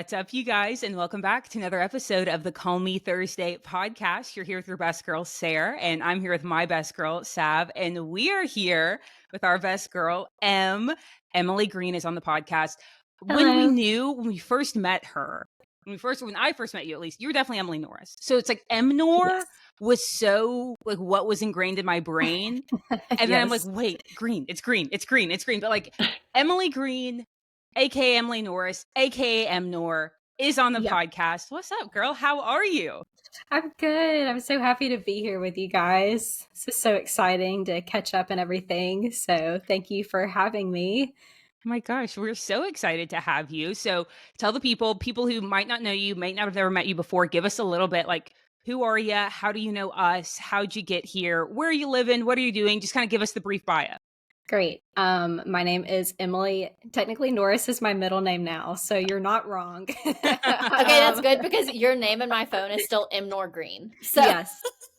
What's up, you guys, and welcome back to another episode of the Call Me Thursday podcast. You're here with your best girl, Sarah, and I'm here with my best girl, Sav, and we are here with our best girl, Emily Green is on the podcast. Hello. When we first met her, when I first met you, at least, you were definitely Emily Norris. So it's like EMNOR was so like what was ingrained in my brain. And then I'm like, wait, green, it's green. But like Emily Green, aka Emily Norris, aka EMNOR, is on the podcast. What's up, girl? How are you? I'm good. I'm so happy to be here with you guys. This is so exciting to catch up and everything. So thank you for having me. Oh my gosh, we're so excited to have you. So tell the people who might not know you, might not have ever met you before, give us a little bit like, who are you? How do you know us? How'd you get here? Where are you living? What are you doing? Just kind of give us the brief bio. Great. My name is Emily. Technically, Norris is my middle name now, so you're not wrong. Okay, that's good because your name in my phone is still EMNOR Green. So yes.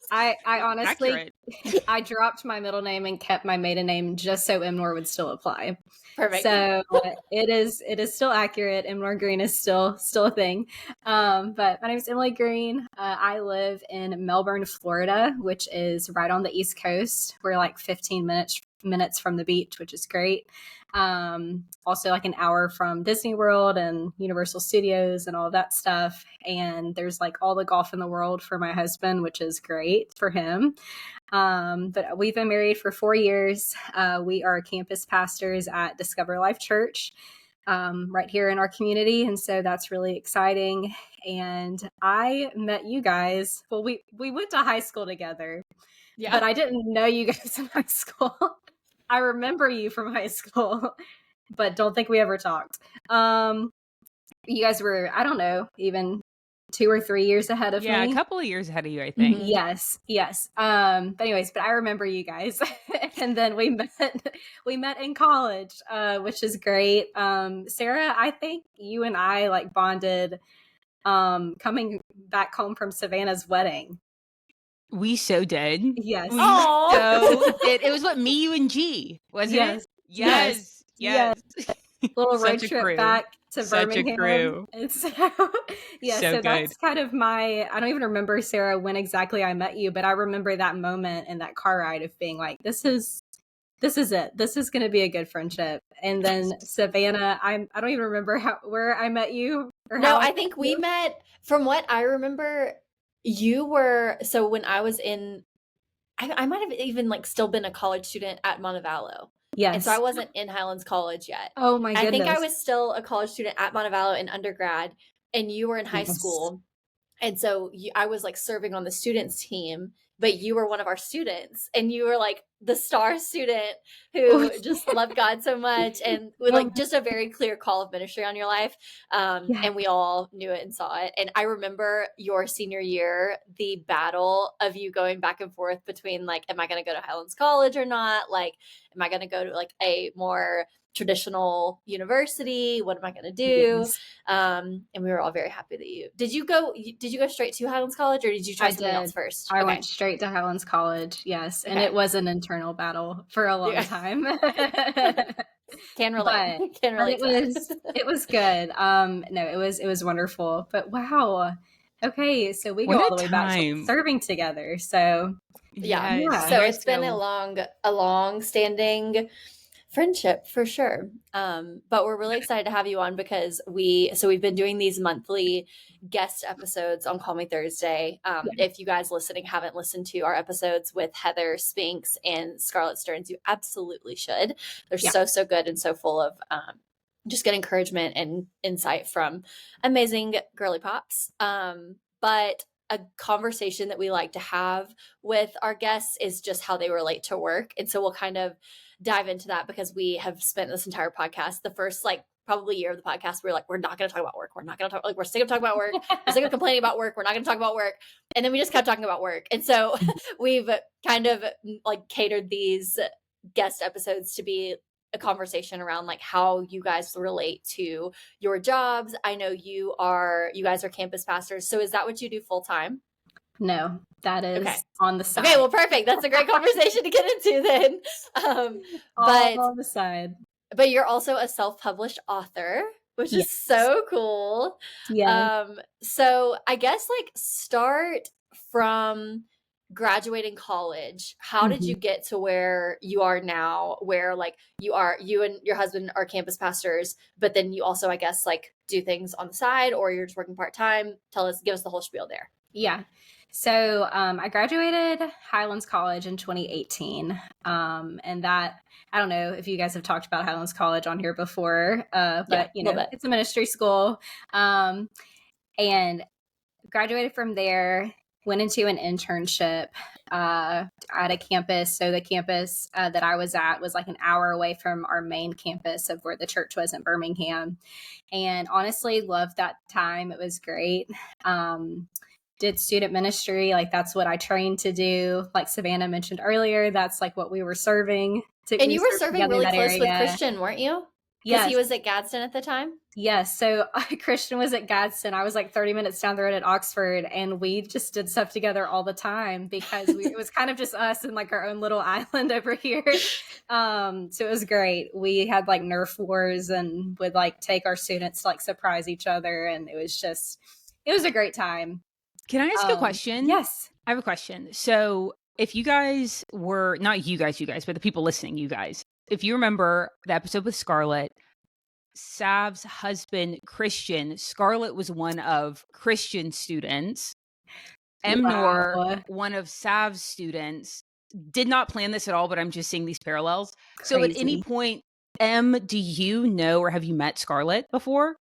I honestly, Accurate. I dropped my middle name and kept my maiden name just so EMNOR would still apply. Perfect. So it is still accurate. EMNOR Green is still a thing. But my name is Emily Green. I live in Melbourne, Florida, which is right on the East Coast. We're like 15 minutes from the beach, which is great. Also like an hour from Disney World and Universal Studios and all of that stuff. And there's like all the golf in the world for my husband, which is great for him. But we've been married for 4 years. We are campus pastors at Discover Life Church, right here in our community. And so that's really exciting. And I met you guys. Well, we went to high school together, but I didn't know you guys in high school. I remember you from high school, but don't think we ever talked. You guys were, I don't know, even 2 or 3 years ahead of me. Yeah, a couple of years ahead of you, I think. Yes. But anyways, I remember you guys. And then we met in college, which is great. Sarah, I think you and I like bonded coming back home from Savannah's wedding. We so did. Yes. It was what, me, you, and G, wasn't it? Yes. Little road trip back to Birmingham. A crew. And so that's kind of I don't even remember, Sarah, when exactly I met you, but I remember that moment and that car ride of being like, this is it. This is going to be a good friendship. And then Savannah, I don't even remember where I met you. I think we met, from what I remember, you were, so when I was in, I might have even like still been a college student at Montevallo. Yes. And so I wasn't in Highlands College yet. Oh my goodness. I think I was still a college student at Montevallo in undergrad, and you were in high school. And so I was like serving on the students team, but you were one of our students, and you were like the star student who just loved God so much and with like just a very clear call of ministry on your life. And we all knew it and saw it. And I remember your senior year, the battle of you going back and forth between like, am I going to go to Highlands College or not? Like, am I going to go to like a more traditional university? What am I going to do? Yes. And we were all very happy that did you go straight to Highlands College, or did you try something else first? I went straight to Highlands College. Yes. And it was an internal battle for a long time. Can relate. It was good. It was wonderful, but wow. Okay. So we go all the way back to serving together. So so it's been a long standing friendship for sure. But we're really excited to have you on because we've been doing these monthly guest episodes on Call Me Thursday. If you guys listening haven't listened to our episodes with Heather Spinks and Scarlett Stearns, you absolutely should. They're so good and so full of just good encouragement and insight from amazing girly pops. But a conversation that we like to have with our guests is just how they relate to work. And so we'll kind of dive into that because we have spent this entire podcast, the first like probably year of the podcast, we're like, we're not going to talk about work. We're not going to talk, like, we're sick of talking about work. We're sick of complaining about work. We're not going to talk about work. And then we just kept talking about work. And so we've kind of like catered these guest episodes to be a conversation around like how you guys relate to your jobs. I know you guys are campus pastors. So is that what you do full time? No, that is on the side. Okay, well, perfect. That's a great conversation to get into then. But on the side. But you're also a self-published author, which is so cool. Yeah. So I guess like start from graduating college. How did you get to where you are now, where like you and your husband are campus pastors, but then you also, I guess, like do things on the side, or you're just working part-time? Give us the whole spiel there. Yeah. So I graduated Highlands College in 2018. And that, I don't know if you guys have talked about Highlands College on here before, but it's a ministry school. And graduated from there, went into an internship at a campus. So the campus that I was at was like an hour away from our main campus of where the church was in Birmingham. And honestly, loved that time. It was great. Did student ministry. Like that's what I trained to do. Like Savannah mentioned earlier, that's like what we were serving. And you were serving really close with Christian, weren't you? Yes. Because he was at Gadsden at the time? Yes. So Christian was at Gadsden. I was like 30 minutes down the road at Oxford, and we just did stuff together all the time because it was kind of just us and like our own little island over here. So it was great. We had like Nerf wars and would like take our students to like surprise each other. And it was a great time. Can I ask you a question? Yes. I have a question. So if you guys were, not you guys, but the people listening, you guys, if you remember the episode with Scarlett, Sav's husband, Christian, Scarlett was one of Christian's students. EMNOR, one of Sav's students. Did not plan this at all, but I'm just seeing these parallels. Crazy. So at any point, do you know or have you met Scarlett before?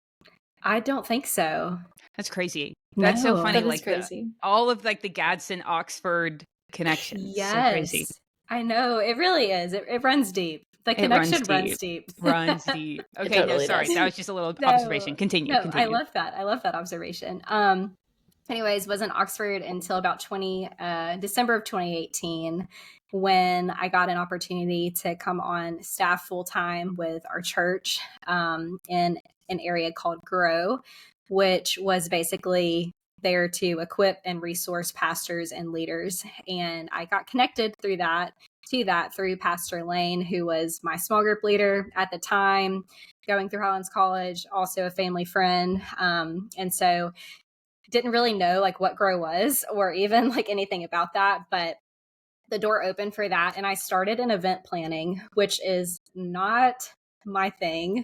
I don't think so. That's crazy. That's so funny. That is like crazy. All of like the Gadsden Oxford connections. Yes. So crazy. I know. It really is. It runs deep. The connection runs deep. Runs deep. Okay, totally sorry. That was just a little observation. Continue. I love that. I love that observation. Anyways, was in Oxford until about December of 2018, when I got an opportunity to come on staff full time with our church in an area called Grow, which was basically there to equip and resource pastors and leaders. And I got connected through Pastor Lane, who was my small group leader at the time, going through Highlands College, also a family friend. And so didn't really know like what Grow was or even like anything about that, but the door opened for that. And I started in event planning, which is not my thing.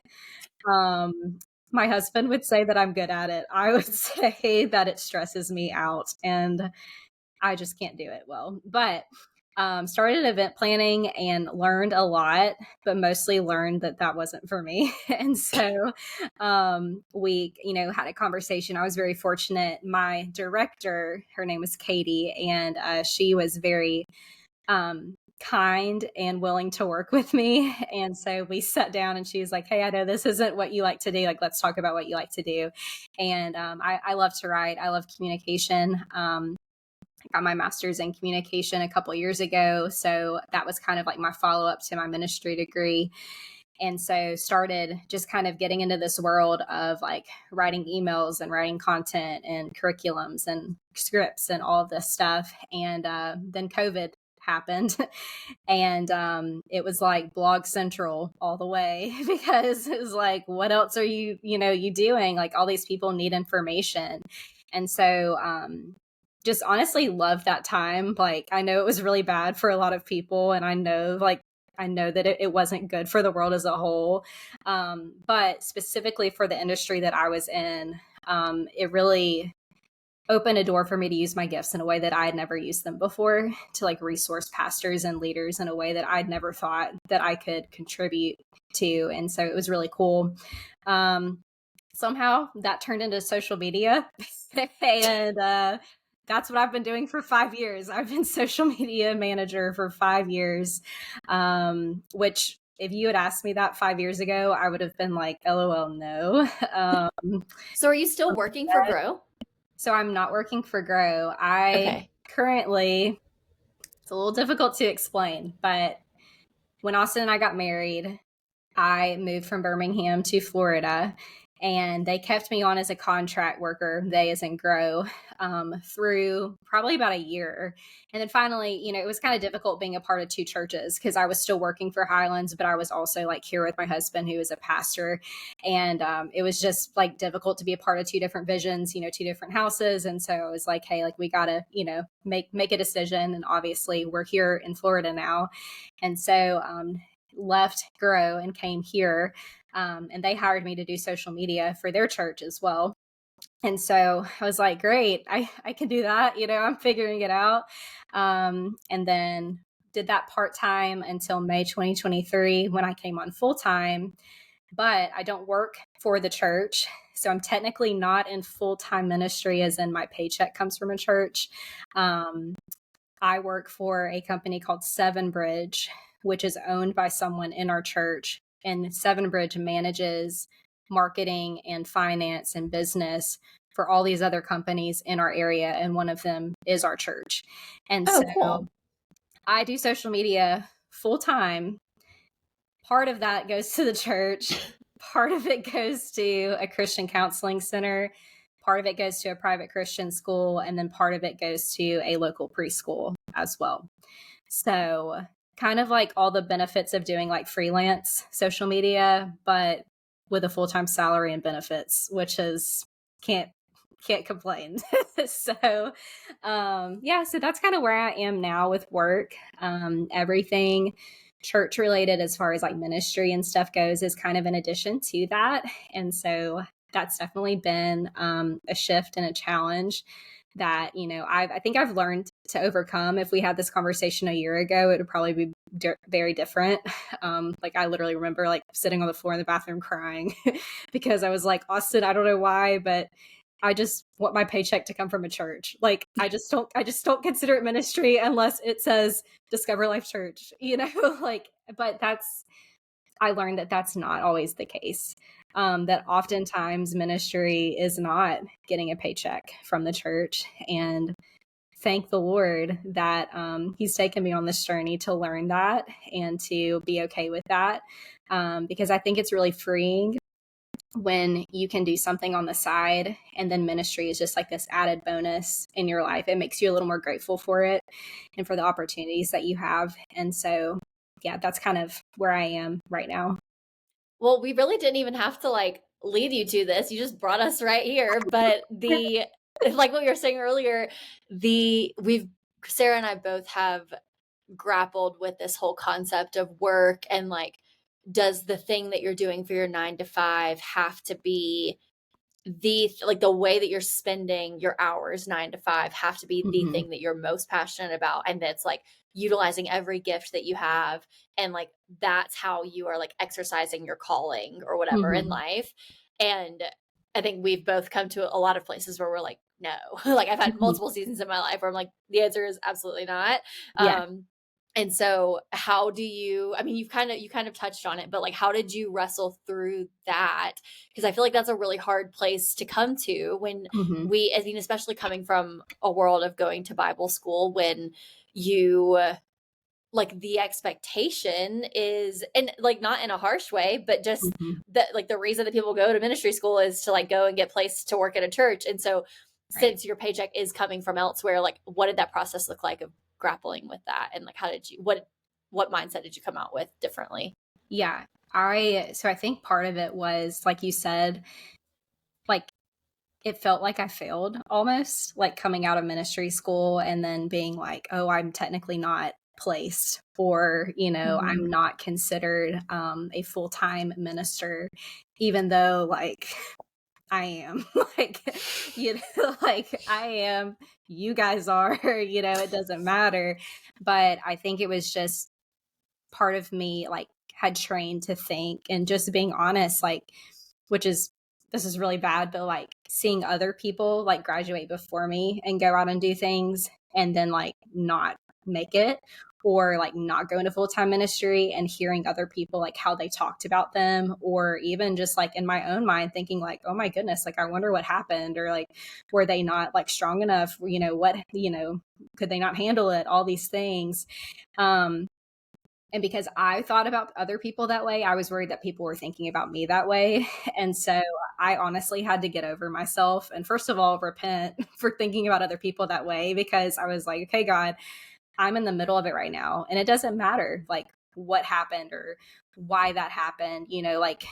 My husband would say that I'm good at it. I would say that it stresses me out and I just can't do it well. But started event planning and learned a lot, but mostly learned that wasn't for me. And so we, had a conversation. I was very fortunate. My director, her name was Katie, and she was very kind and willing to work with me. And so we sat down and she was like, hey, I know this isn't what you like to do. Like, let's talk about what you like to do. And I love to write. I love communication. I got my master's in communication a couple years ago. So that was kind of like my follow-up to my ministry degree. And so started just kind of getting into this world of like writing emails and writing content and curriculums and scripts and all of this stuff. And then COVID happened and it was like Blog Central all the way, because it was like, what else are you doing? Like all these people need information. And so just honestly loved that time. Like I know it was really bad for a lot of people, and I know that it wasn't good for the world as a whole, but specifically for the industry that I was in, it really opened a door for me to use my gifts in a way that I had never used them before, to like resource pastors and leaders in a way that I'd never thought that I could contribute to. And so it was really cool. Somehow that turned into social media and that's what I've been doing for 5 years. I've been social media manager for 5 years, which if you had asked me that 5 years ago, I would have been like, LOL, no. So are you still working for Grow? So I'm not working for Grow. Currently, it's a little difficult to explain, but when Austin and I got married, I moved from Birmingham to Florida. And they kept me on as a contract worker, they as in grow, through probably about a year. And then finally, it was kind of difficult being a part of two churches because I was still working for Highlands, but I was also like here with my husband, who is a pastor. And it was just like difficult to be a part of two different visions, two different houses. And so I was like, hey, like we got to, make a decision. And obviously we're here in Florida now. And so left Grow and came here. And they hired me to do social media for their church as well. And so I was like, great, I can do that. I'm figuring it out. And then did that part-time until May 2023 when I came on full-time. But I don't work for the church. So I'm technically not in full-time ministry, as in my paycheck comes from a church. I work for a company called Seven Bridge, which is owned by someone in our church. And Seven Bridge manages marketing and finance and business for all these other companies in our area. And one of them is our church. And Cool. I do social media full time. Part of that goes to the church. Part of it goes to a Christian counseling center. Part of it goes to a private Christian school. And then part of it goes to a local preschool as well. So kind of like all the benefits of doing like freelance social media, but with a full-time salary and benefits, which is can't complain. So so that's kind of where I am now with work. Everything church related as far as like ministry and stuff goes is kind of in addition to that. And so that's definitely been a shift and a challenge that, I think I've learned to overcome. If we had this conversation a year ago, it would probably be very different. Like I literally remember like sitting on the floor in the bathroom crying because I was like, Austin, I don't know why, but I just want my paycheck to come from a church. Like I just don't consider it ministry unless it says Discover Life Church, but I learned that that's not always the case. That oftentimes ministry is not getting a paycheck from the church. And thank the Lord that he's taken me on this journey to learn that and to be okay with that. Because I think it's really freeing when you can do something on the side and then ministry is just like this added bonus in your life. It makes you a little more grateful for it and for the opportunities that you have. And so, yeah, that's kind of where I am right now. Well, we really didn't even have to like lead you to this. You just brought us right here. But like what you were saying earlier, Sarah and I both have grappled with this whole concept of work and like, does the thing that you're doing for your 9 to 5 have to be the way that you're spending your hours 9 to 5 have to be the thing that you're most passionate about, and that's like utilizing every gift that you have, and like that's how you are like exercising your calling or whatever in life. And I think we've both come to a lot of places where we're like, no. Like I've had multiple seasons in my life where I'm like, the answer is absolutely not. Yeah. And so how do you, I mean, you kind of touched on it, but like, how did you wrestle through that? Because I feel like that's a really hard place to come to when I mean, especially coming from a world of going to Bible school, when you like the expectation is, and like not in a harsh way, but just that like the reason that people go to ministry school is to like go and get placed to work at a church. And so since your paycheck is coming from elsewhere, like what did that process look like of grappling with that? And like, how did you, what mindset did you come out with differently? Yeah. I think part of it was, like you said, like it felt like I failed almost, like coming out of ministry school and then being like, oh, I'm technically not placed, or, I'm not considered a full-time minister, even though like I am like, like I am, you guys are, it doesn't matter. But I think it was just part of me like had trained to think, and just being honest, like, this is really bad, but like seeing other people like graduate before me and go out and do things and then like not make it, or like not go into full-time ministry, and hearing other people like how they talked about them, or even just like in my own mind thinking like, oh my goodness, like I wonder what happened, or like were they not like strong enough, what could they not handle it, all these things. And because I thought about other people that way, I was worried that people were thinking about me that way. And so I honestly had to get over myself. And first of all, repent for thinking about other people that way, because I was like, okay, God, I'm in the middle of it right now. And it doesn't matter like what happened or why that happened, like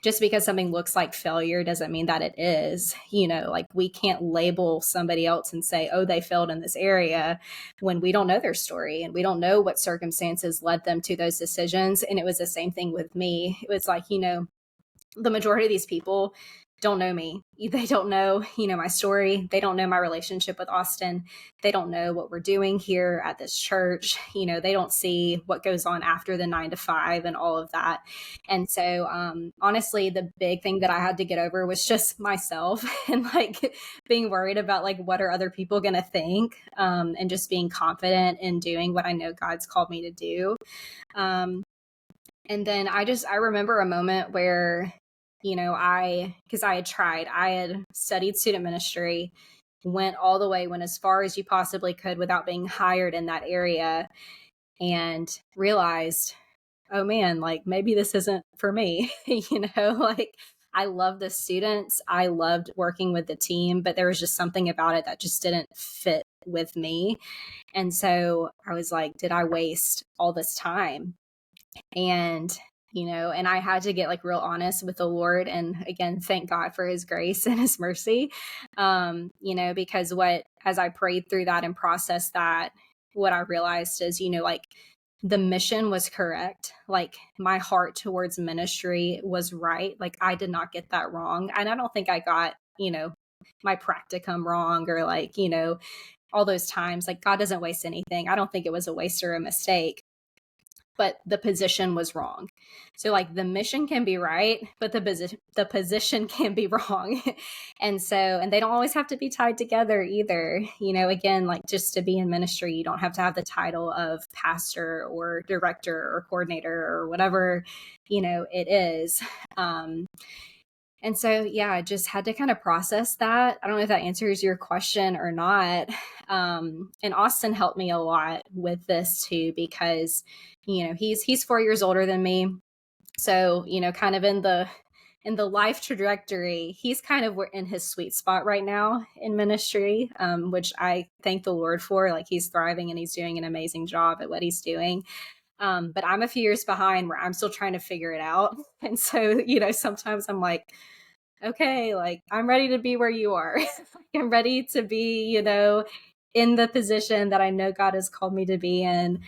just because something looks like failure doesn't mean that it is, like we can't label somebody else and say, oh, they failed in this area when we don't know their story and we don't know what circumstances led them to those decisions. And it was the same thing with me. It was like, the majority of these people don't know me. They don't know, my story. They don't know my relationship with Austin. They don't know what we're doing here at this church. They don't see what goes on after the 9 to 5 and all of that. And so, honestly, the big thing that I had to get over was just myself and like being worried about like, what are other people going to think? And just being confident in doing what I know God's called me to do. And then I remember a moment where, because I had studied student ministry, went as far as you possibly could without being hired in that area, and realized, oh man, like maybe this isn't for me, like I love the students. I loved working with the team, but there was just something about it that just didn't fit with me. And so I was like, did I waste all this time? And and I had to get like real honest with the Lord. And again, thank God for his grace and his mercy. Because as I prayed through that and processed that, what I realized is, like the mission was correct. Like my heart towards ministry was right. Like I did not get that wrong. And I don't think I got, my practicum wrong or like, all those times. Like God doesn't waste anything. I don't think it was a waste or a mistake, but the position was wrong. So like the mission can be right, but the position can be wrong. And they don't always have to be tied together either. Again, like just to be in ministry, you don't have to have the title of pastor or director or coordinator or whatever, it is. And so, yeah, I just had to kind of process that. I don't know if that answers your question or not. And Austin helped me a lot with this too, because, he's 4 years older than me. So, kind of in the life trajectory, he's kind of in his sweet spot right now in ministry, which I thank the Lord for. Like he's thriving and he's doing an amazing job at what he's doing. But I'm a few years behind where I'm still trying to figure it out. And so, sometimes I'm like, okay, like I'm ready to be where you are. I'm ready to be, in the position that I know God has called me to be in.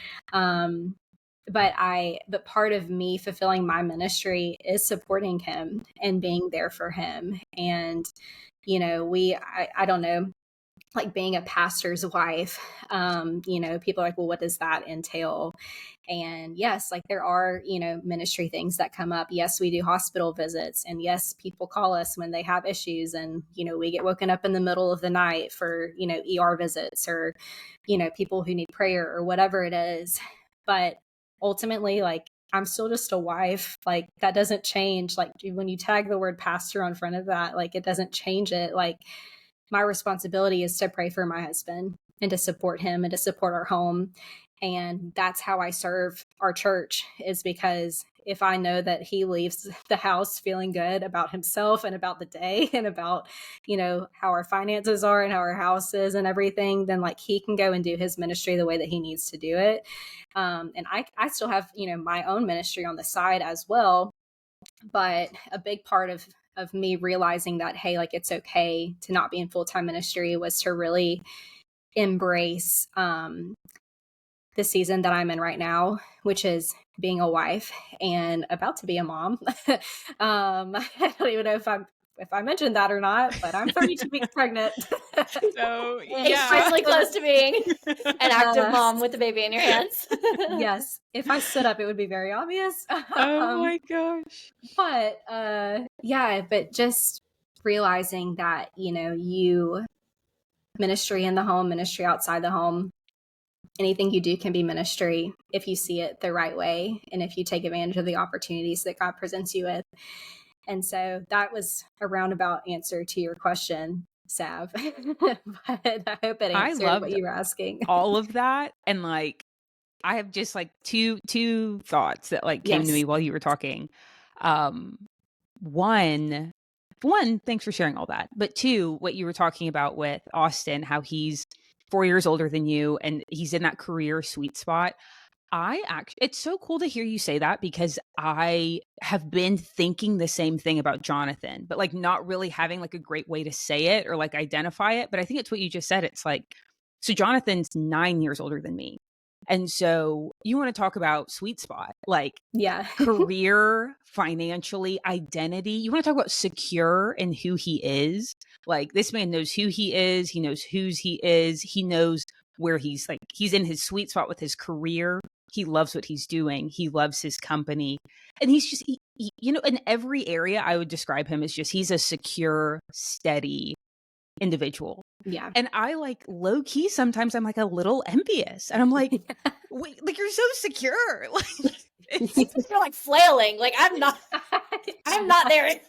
But part of me fulfilling my ministry is supporting him and being there for him. And, I don't know, like being a pastor's wife, people are like, well, what does that entail? And yes, like there are, ministry things that come up. Yes, we do hospital visits. And yes, people call us when they have issues. And, we get woken up in the middle of the night for, ER visits or, people who need prayer or whatever it is. But ultimately, like, I'm still just a wife. Like that doesn't change. Like when you tag the word pastor on front of that, like it doesn't change it. Like my responsibility is to pray for my husband and to support him and to support our home. And that's how I serve our church, is because if I know that he leaves the house feeling good about himself and about the day and about, how our finances are and how our house is and everything, then like he can go and do his ministry the way that he needs to do it. And I still have, my own ministry on the side as well. But a big part of me realizing that, hey, like it's okay to not be in full-time ministry was to really embrace the season that I'm in right now, which is being a wife and about to be a mom. I don't even know if I mentioned that or not, but I'm 32 weeks pregnant. So yeah, extremely close to being an active mom with a baby in your hands. Yes, if I stood up, it would be very obvious. Oh my gosh! But but just realizing that you ministry in the home, ministry outside the home, anything you do can be ministry if you see it the right way and if you take advantage of the opportunities that God presents you with. And so that was a roundabout answer to your question, Sav. But I hope it answered what you were asking. All of that. And like, I have just like two thoughts that like came to me while you were talking. One, thanks for sharing all that. But two, what you were talking about with Austin, how he's 4 years older than you and he's in that career sweet spot. It's so cool to hear you say that because I have been thinking the same thing about Jonathan, but like not really having like a great way to say it or like identify it. But I think it's what you just said. It's like, so Jonathan's 9 years older than me. And so you want to talk about sweet spot, like career, financially, identity. You want to talk about secure and who he is. Like this man knows who he is. He knows whose he is. He knows where he's like, he's in his sweet spot with his career. He loves what he's doing. He loves his company. And he's just, you know, in every area, I would describe him as just, he's a secure, steady individual. Yeah. And I like low key, sometimes I'm like a little envious. And I'm like, wait, like you're so secure. Like you're like flailing. Like I'm not there.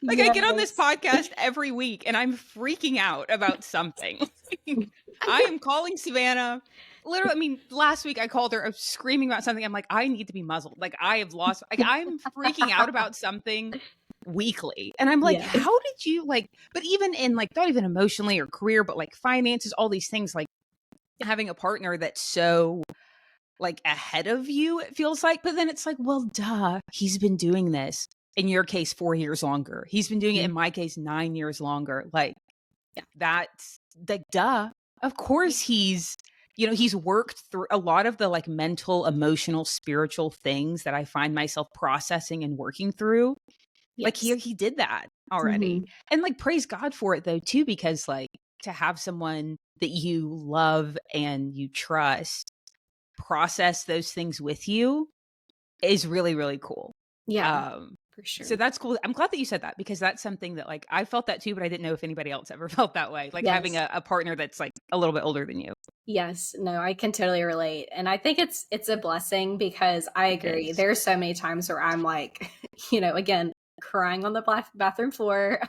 Like I get on this podcast every week and I'm freaking out about something. I am calling Savannah. Literally, I mean, last week I called her, I was screaming about something. I'm like, I need to be muzzled. Like I have lost, like I'm freaking out about something weekly. And I'm like, how did you like, but even in like, not even emotionally or career, but like finances, all these things, like having a partner that's so like ahead of you, it feels like, but then it's like, well, duh, he's been doing this. In your case, 4 years longer. He's been doing it in my case, 9 years longer. Like that's like, duh. Of course he's, you know, he's worked through a lot of the like mental, emotional, spiritual things that I find myself processing and working through. Like he did that already. And like, praise God for it though, too, because like to have someone that you love and you trust process those things with you is really, really cool. Yeah. For sure. So that's cool. I'm glad that you said that because that's something that like I felt that too, but I didn't know if anybody else ever felt that way. Like having a partner that's like a little bit older than you. Yes, no, I can totally relate. And I think it's a blessing because I agree. There's so many times where I'm like, you know, again, crying on the bathroom floor,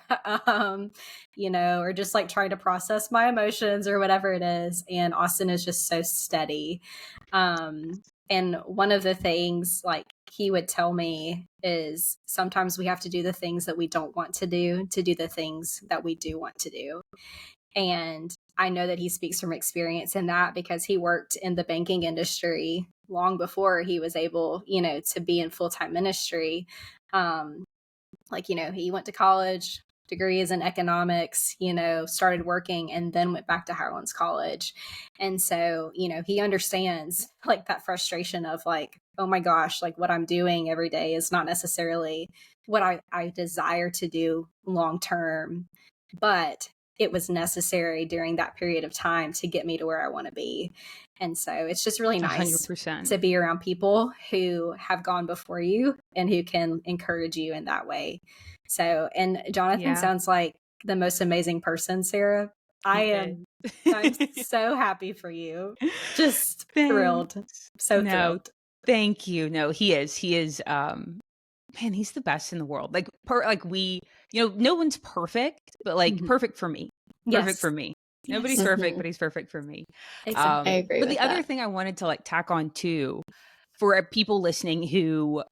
you know, or just like trying to process my emotions or whatever it is. And Austin is just so steady. And one of the things like he would tell me is sometimes we have to do the things that we don't want to do the things that we do want to do. And I know that he speaks from experience in that because he worked in the banking industry long before he was able, you know, to be in full-time ministry. Like, you know, he went to college, degrees in economics, you know, started working and then went back to Highlands College. And so, you know, he understands like that frustration of like, oh my gosh, like what I'm doing every day is not necessarily what I desire to do long term, but it was necessary during that period of time to get me to where I want to be. And so it's just really nice 100%. to be around people who have gone before you and who can encourage you in that way. So, and Jonathan sounds like the most amazing person, Sarah. I'm so happy for you. Just thrilled. So thrilled. Thank you. No, he is, man, he's the best in the world. Like, we, you know, no one's perfect, but like perfect for me. Perfect for me. Nobody's perfect, but he's perfect for me. Exactly. I agree. But the other thing I wanted to like tack on too, for people listening who,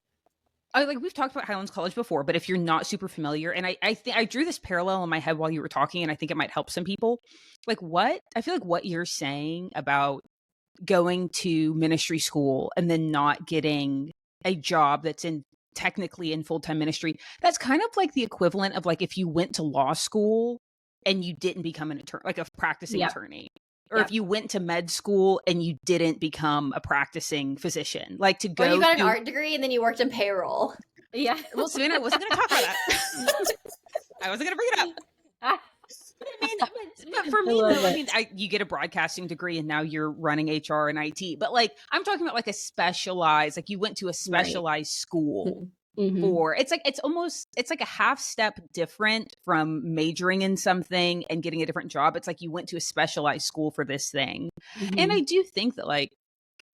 like we've talked about Highlands College before, but if you're not super familiar, and I think I drew this parallel in my head while you were talking, and I think it might help some people. Like I feel like what you're saying about going to ministry school and then not getting a job that's technically in full-time ministry, that's kind of like the equivalent of like if you went to law school and you didn't become an attorney, like a practicing attorney, or if you went to med school and you didn't become a practicing physician, like to go. Or you got an art degree and then you worked in payroll. Yeah. Well, Savannah, I wasn't going to talk about that. I wasn't going to bring it up. I mean, but for me, though, I mean, you get a broadcasting degree and now you're running HR and IT. But like, I'm talking about like a specialized, like you went to a specialized school. For it's like a half step different from majoring in something and getting a different job. It's like you went to a specialized school for this thing. And I do think that like,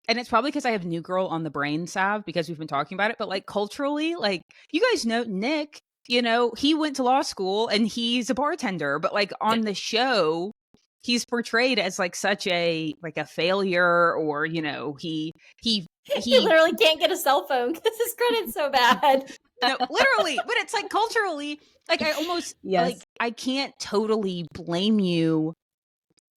and it's probably because I have New Girl on the brain, Sav, because we've been talking about it, but like culturally, like you guys know Nick, you know, he went to law school and he's a bartender, but like on the show, he's portrayed as like such a failure, or he literally can't get a cell phone because his credit's so bad. No, literally, but it's like culturally, like I almost like I can't totally blame you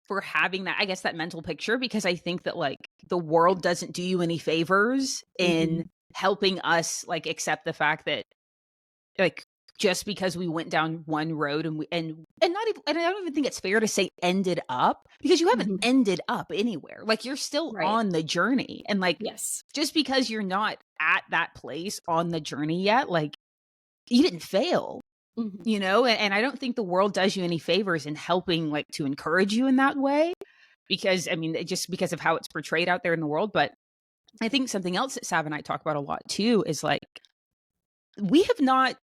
for having that, I guess, that mental picture, because I think that like the world doesn't do you any favors in helping us like accept the fact that like just because we went down one road and not even, and I don't even think it's fair to say ended up, because you haven't ended up anywhere. Like you're still on the journey, and like just because you're not at that place on the journey yet, like you didn't fail. And I don't think the world does you any favors in helping like to encourage you in that way, because I mean, just because of how it's portrayed out there in the world. But I think something else that Sav and I talk about a lot too is like we have not,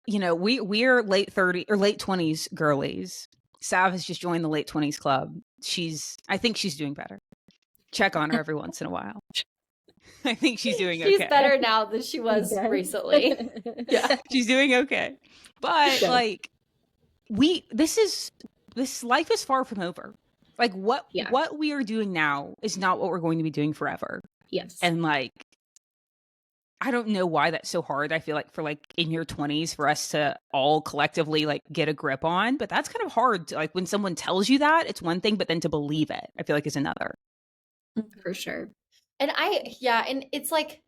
we're late 30 or late 20s girlies. Sav has just joined the late 20s club. I think she's doing better. Check on her every once in a while. I think she's doing okay. She's better now than she was recently. Yeah, she's doing okay. But like this life is far from over. Like what we are doing now is not what we're going to be doing forever. Yes. And like I don't know why that's so hard. I feel like for like in your 20s for us to all collectively like get a grip on, but that's kind of hard to, like when someone tells you that, it's one thing, but then to believe it, I feel like is another. For sure. And and it's like,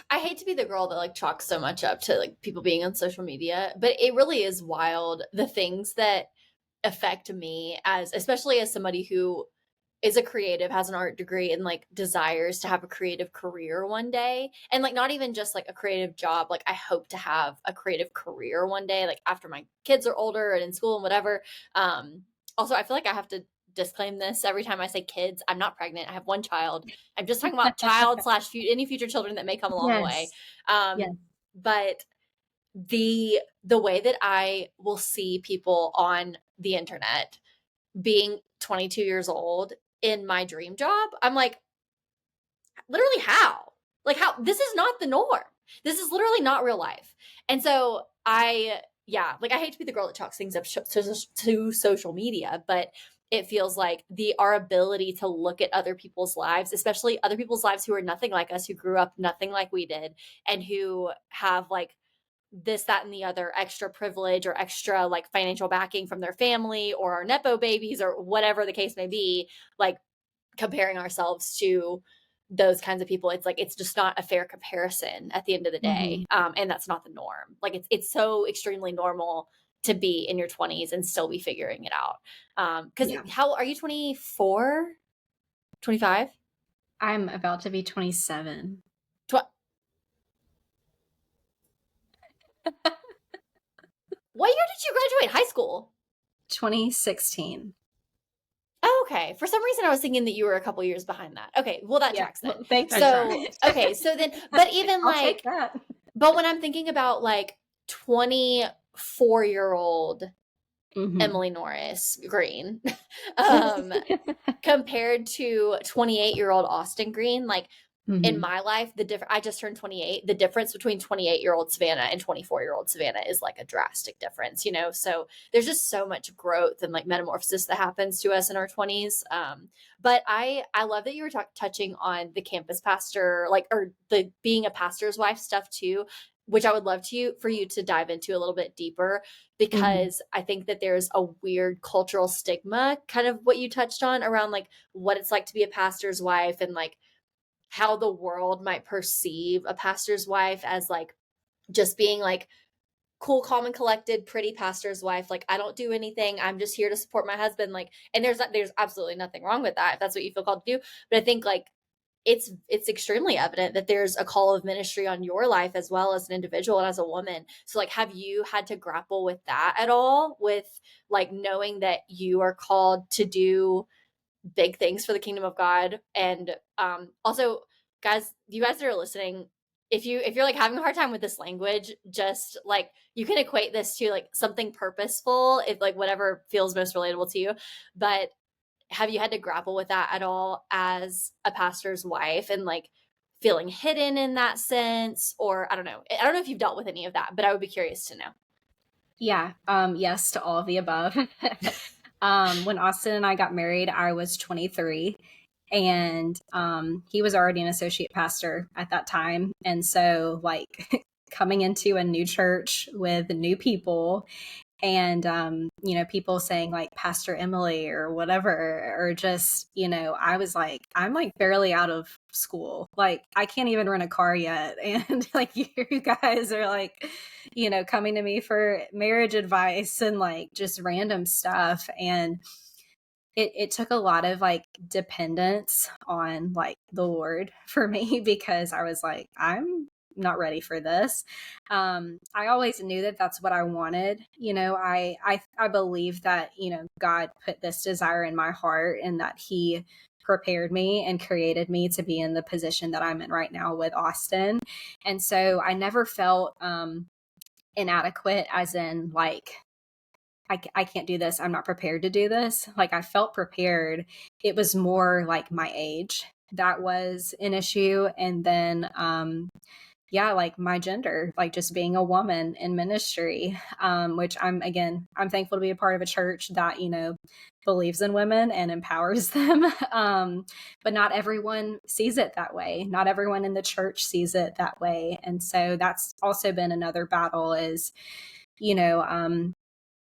I hate to be the girl that like chalks so much up to like people being on social media, but it really is wild the things that affect me, especially as somebody who is a creative, has an art degree, and like desires to have a creative career one day. And like not even just like a creative job, like I hope to have a creative career one day, like after my kids are older and in school and whatever. Also, I feel like I have to disclaim this every time I say kids. I'm not pregnant. I have one child. I'm just talking about child / any future children that may come along the way. But the way that I will see people on the internet being 22 years old in my dream job, I'm like, literally how? Like how? This is not the norm. This is literally not real life. And so I hate to be the girl that chalks things up to social media, but it feels like our ability to look at other people's lives, especially other people's lives who are nothing like us, who grew up nothing like we did, and who have like this, that, and the other extra privilege or extra like financial backing from their family or our Nepo babies or whatever the case may be, like comparing ourselves to those kinds of people. It's like, it's just not a fair comparison at the end of the day. And that's not the norm. Like it's so extremely normal to be in your 20s and still be figuring it out. How are you? 24, 25? I'm about to be 27. What year did you graduate high school? 2016. Oh, okay. For some reason, I was thinking that you were a couple years behind that. Okay, well that tracks then. Well, thanks. So okay, so then, but even I'll take that. But when I'm thinking about like 24-year-old Emily Norris Green, compared to 28-year-old Austin Green, like. In my life, I just turned 28. The difference between 28-year-old Savannah and 24-year-old Savannah is like a drastic difference, So there's just so much growth and like metamorphosis that happens to us in our 20s. But I love that you were touching on the campus pastor, or the being a pastor's wife stuff too, which I would love for you to dive into a little bit deeper, because I think that there's a weird cultural stigma, kind of what you touched on around like what it's like to be a pastor's wife, and like how the world might perceive a pastor's wife as like just being like cool, calm, and collected, pretty pastor's wife. Like, I don't do anything. I'm just here to support my husband. Like, and there's absolutely nothing wrong with that if that's what you feel called to do. But I think like it's extremely evident that there's a call of ministry on your life as well as an individual and as a woman. So like, have you had to grapple with that at all, with like knowing that you are called to do big things for the kingdom of God? And also, guys, you guys that are listening, if you're like having a hard time with this language, just like you can equate this to like something purposeful, if like whatever feels most relatable to you. But have you had to grapple with that at all as a pastor's wife, and like feeling hidden in that sense? Or I don't know if you've dealt with any of that, but I would be curious to know. Yeah. Yes to all of the above. When Austin and I got married, I was 23, and he was already an associate pastor at that time. And so, like, coming into a new church with new people, and people saying like Pastor Emily or whatever, or just, I was like, I'm like barely out of school, like I can't even rent a car yet, and like you guys are like, coming to me for marriage advice and like just random stuff. And it took a lot of like dependence on like the Lord for me, because I was like, I'm not ready for this. I always knew that that's what I wanted. I believe that, God put this desire in my heart, and that he prepared me and created me to be in the position that I'm in right now with Austin. And so I never felt inadequate, as in like, I can't do this, I'm not prepared to do this. Like, I felt prepared. It was more like my age that was an issue. And then like my gender, like just being a woman in ministry, which I'm thankful to be a part of a church that, believes in women and empowers them. But not everyone sees it that way. Not everyone in the church sees it that way. And so that's also been another battle is,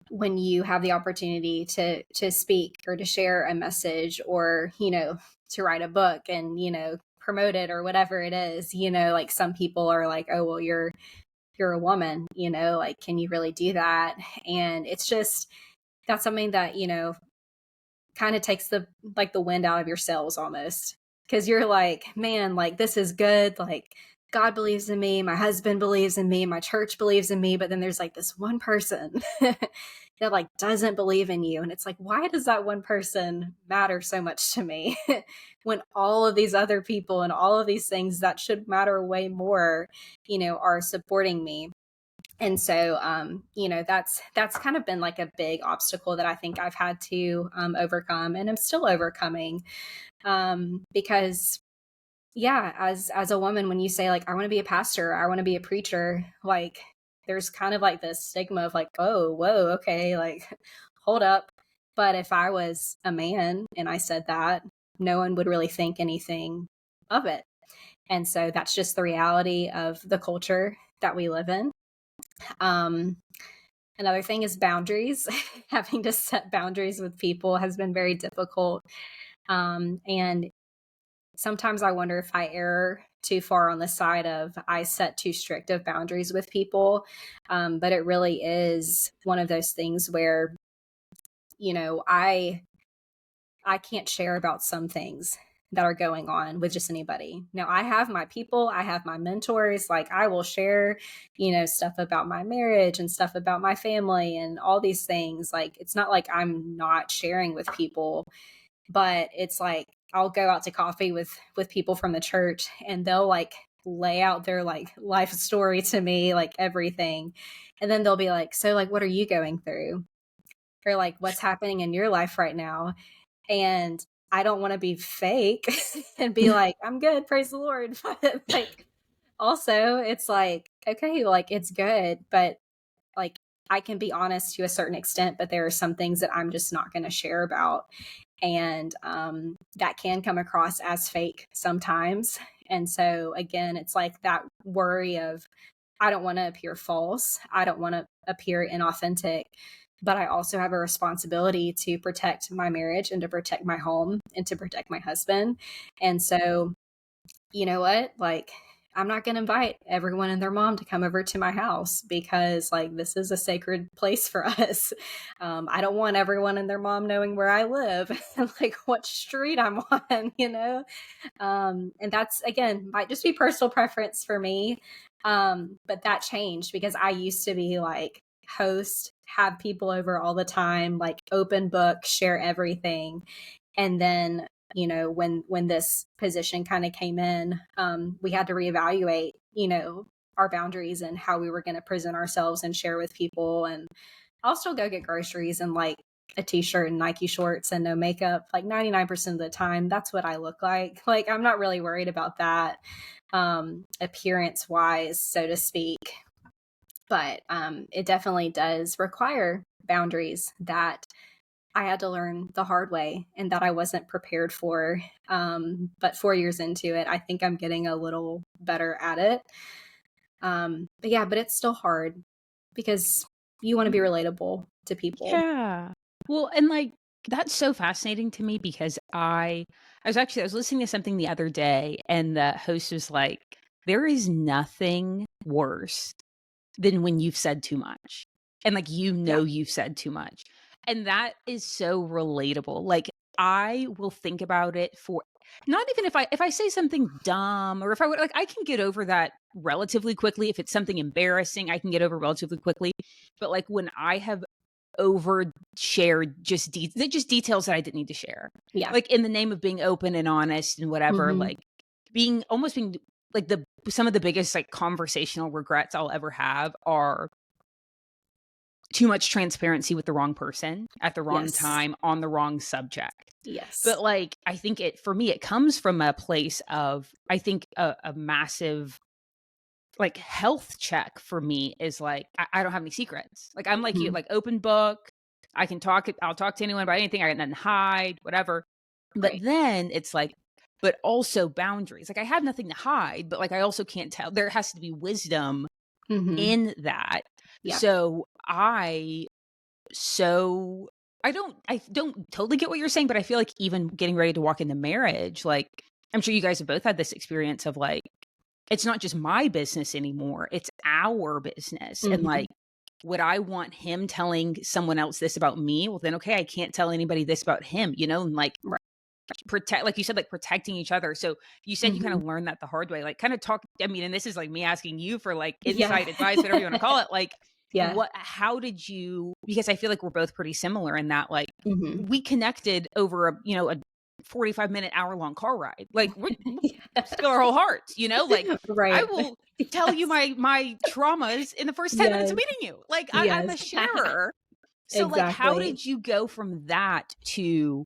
when you have the opportunity to speak or to share a message, or, to write a book and, promote it or whatever it is, like some people are like, oh, well, you're a woman, like, can you really do that? And it's just, that's something that, kind of takes the wind out of your sails almost. Cause you're like, man, like, this is good. Like, God believes in me. My husband believes in me. My church believes in me. But then there's like this one person that like doesn't believe in you. And it's like, why does that one person matter so much to me when all of these other people and all of these things that should matter way more, are supporting me? And so, that's kind of been like a big obstacle that I think I've had to overcome, and I'm still overcoming, because as a woman, when you say like, I want to be a pastor, I want to be a preacher, like there's kind of like this stigma of like, oh, whoa, okay, like hold up. But if I was a man and I said that, no one would really think anything of it. And so that's just the reality of the culture that we live in. Another thing is boundaries. Having to set boundaries with people has been very difficult. And sometimes I wonder if I err too far on the side of I set too strict of boundaries with people. But it really is one of those things where, I can't share about some things that are going on with just anybody. Now, I have my people, I have my mentors, like I will share, stuff about my marriage and stuff about my family and all these things. Like, it's not like I'm not sharing with people, but it's like I'll go out to coffee with people from the church, and they'll like lay out their like life story to me, like everything. And then they'll be like, so like, what are you going through? Or like, what's happening in your life right now? And I don't want to be fake and be like, I'm good, praise the Lord. But like, also it's like, okay, like it's good, but like I can be honest to a certain extent, but there are some things that I'm just not going to share about. And that can come across as fake sometimes. And so again, it's like that worry of, I don't want to appear false. I don't want to appear inauthentic, but I also have a responsibility to protect my marriage and to protect my home and to protect my husband. And so, you know what? Like, I'm not going to invite everyone and their mom to come over to my house, because like, this is a sacred place for us. I don't want everyone and their mom knowing where I live and like what street I'm on, and that's, again, might just be personal preference for me. But that changed because I used to be like host, have people over all the time, like open book, share everything. And then, when this position kind of came in, we had to reevaluate, our boundaries and how we were going to present ourselves and share with people. And I'll still go get groceries and like a t-shirt and Nike shorts and no makeup, like 99% of the time. That's what I look like. Like, I'm not really worried about that, appearance wise, so to speak. But it definitely does require boundaries that I had to learn the hard way and that I wasn't prepared for. But 4 years into it, I think I'm getting a little better at it. But it's still hard because you want to be relatable to people. Yeah. Well, and like that's so fascinating to me because I was listening to something the other day and the host was like, there is nothing worse than when you've said too much. And like you've said too much. And that is so relatable. Like I will think about it for not even if I say something dumb or if I would like I can get over that relatively quickly. If it's something embarrassing, I can get over relatively quickly. But like when I have overshared just details that I didn't need to share. Yeah. Like in the name of being open and honest and whatever, like being like some of the biggest like conversational regrets I'll ever have are too much transparency with the wrong person at the wrong time on the wrong subject. Yes. But like, I think for me, it comes from a place of, I think a massive like health check for me is like, I don't have any secrets. Like I'm like you, like open book. I'll talk to anyone about anything. I got nothing to hide, whatever. But then it's like, but also boundaries. Like I have nothing to hide, but like I also can't tell. There has to be wisdom in that. Yeah. So I don't totally get what you're saying, but I feel like even getting ready to walk into marriage, like I'm sure you guys have both had this experience of like, it's not just my business anymore. It's our business. And like, would I want him telling someone else this about me? Well, then, okay, I can't tell anybody this about him, and like protect, like you said, like protecting each other. So you said you kind of learned that the hard way, like kind of talk. I mean, and this is like me asking you for like insight, advice, whatever you want to call it. Like, how did you, because I feel like we're both pretty similar in that, like we connected over a 45-minute hour-long car ride. Like we'll spill our whole hearts, like I will tell you my traumas in the first 10 minutes of meeting you. Like I'm a sharer. So like, how did you go from that to,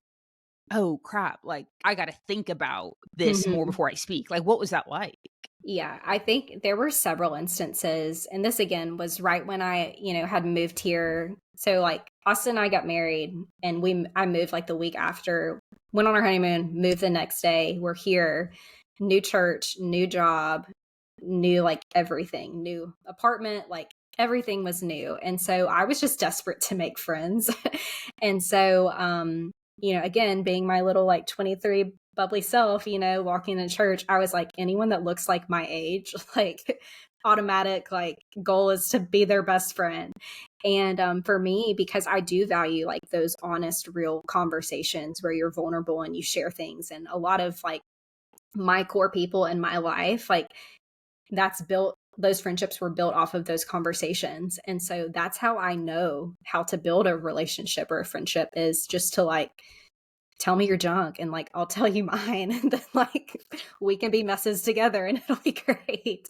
oh crap, like I got to think about this more before I speak? Like, what was that like? Yeah, I think there were several instances, and this again was right when I, had moved here. So like Austin and I got married and I moved like the week after, went on our honeymoon, moved the next day. We're here, new church, new job, new like everything, new apartment, like everything was new. And so I was just desperate to make friends. And so again, being my little like 23 bubbly self, walking in church, I was like, anyone that looks like my age, like automatic, like goal is to be their best friend. And for me, because I do value like those honest, real conversations where you're vulnerable and you share things. And a lot of like my core people in my life, like those friendships were built off of those conversations. And so that's how I know how to build a relationship or a friendship, is just to like, tell me your junk and like I'll tell you mine, and then like we can be messes together and it'll be great.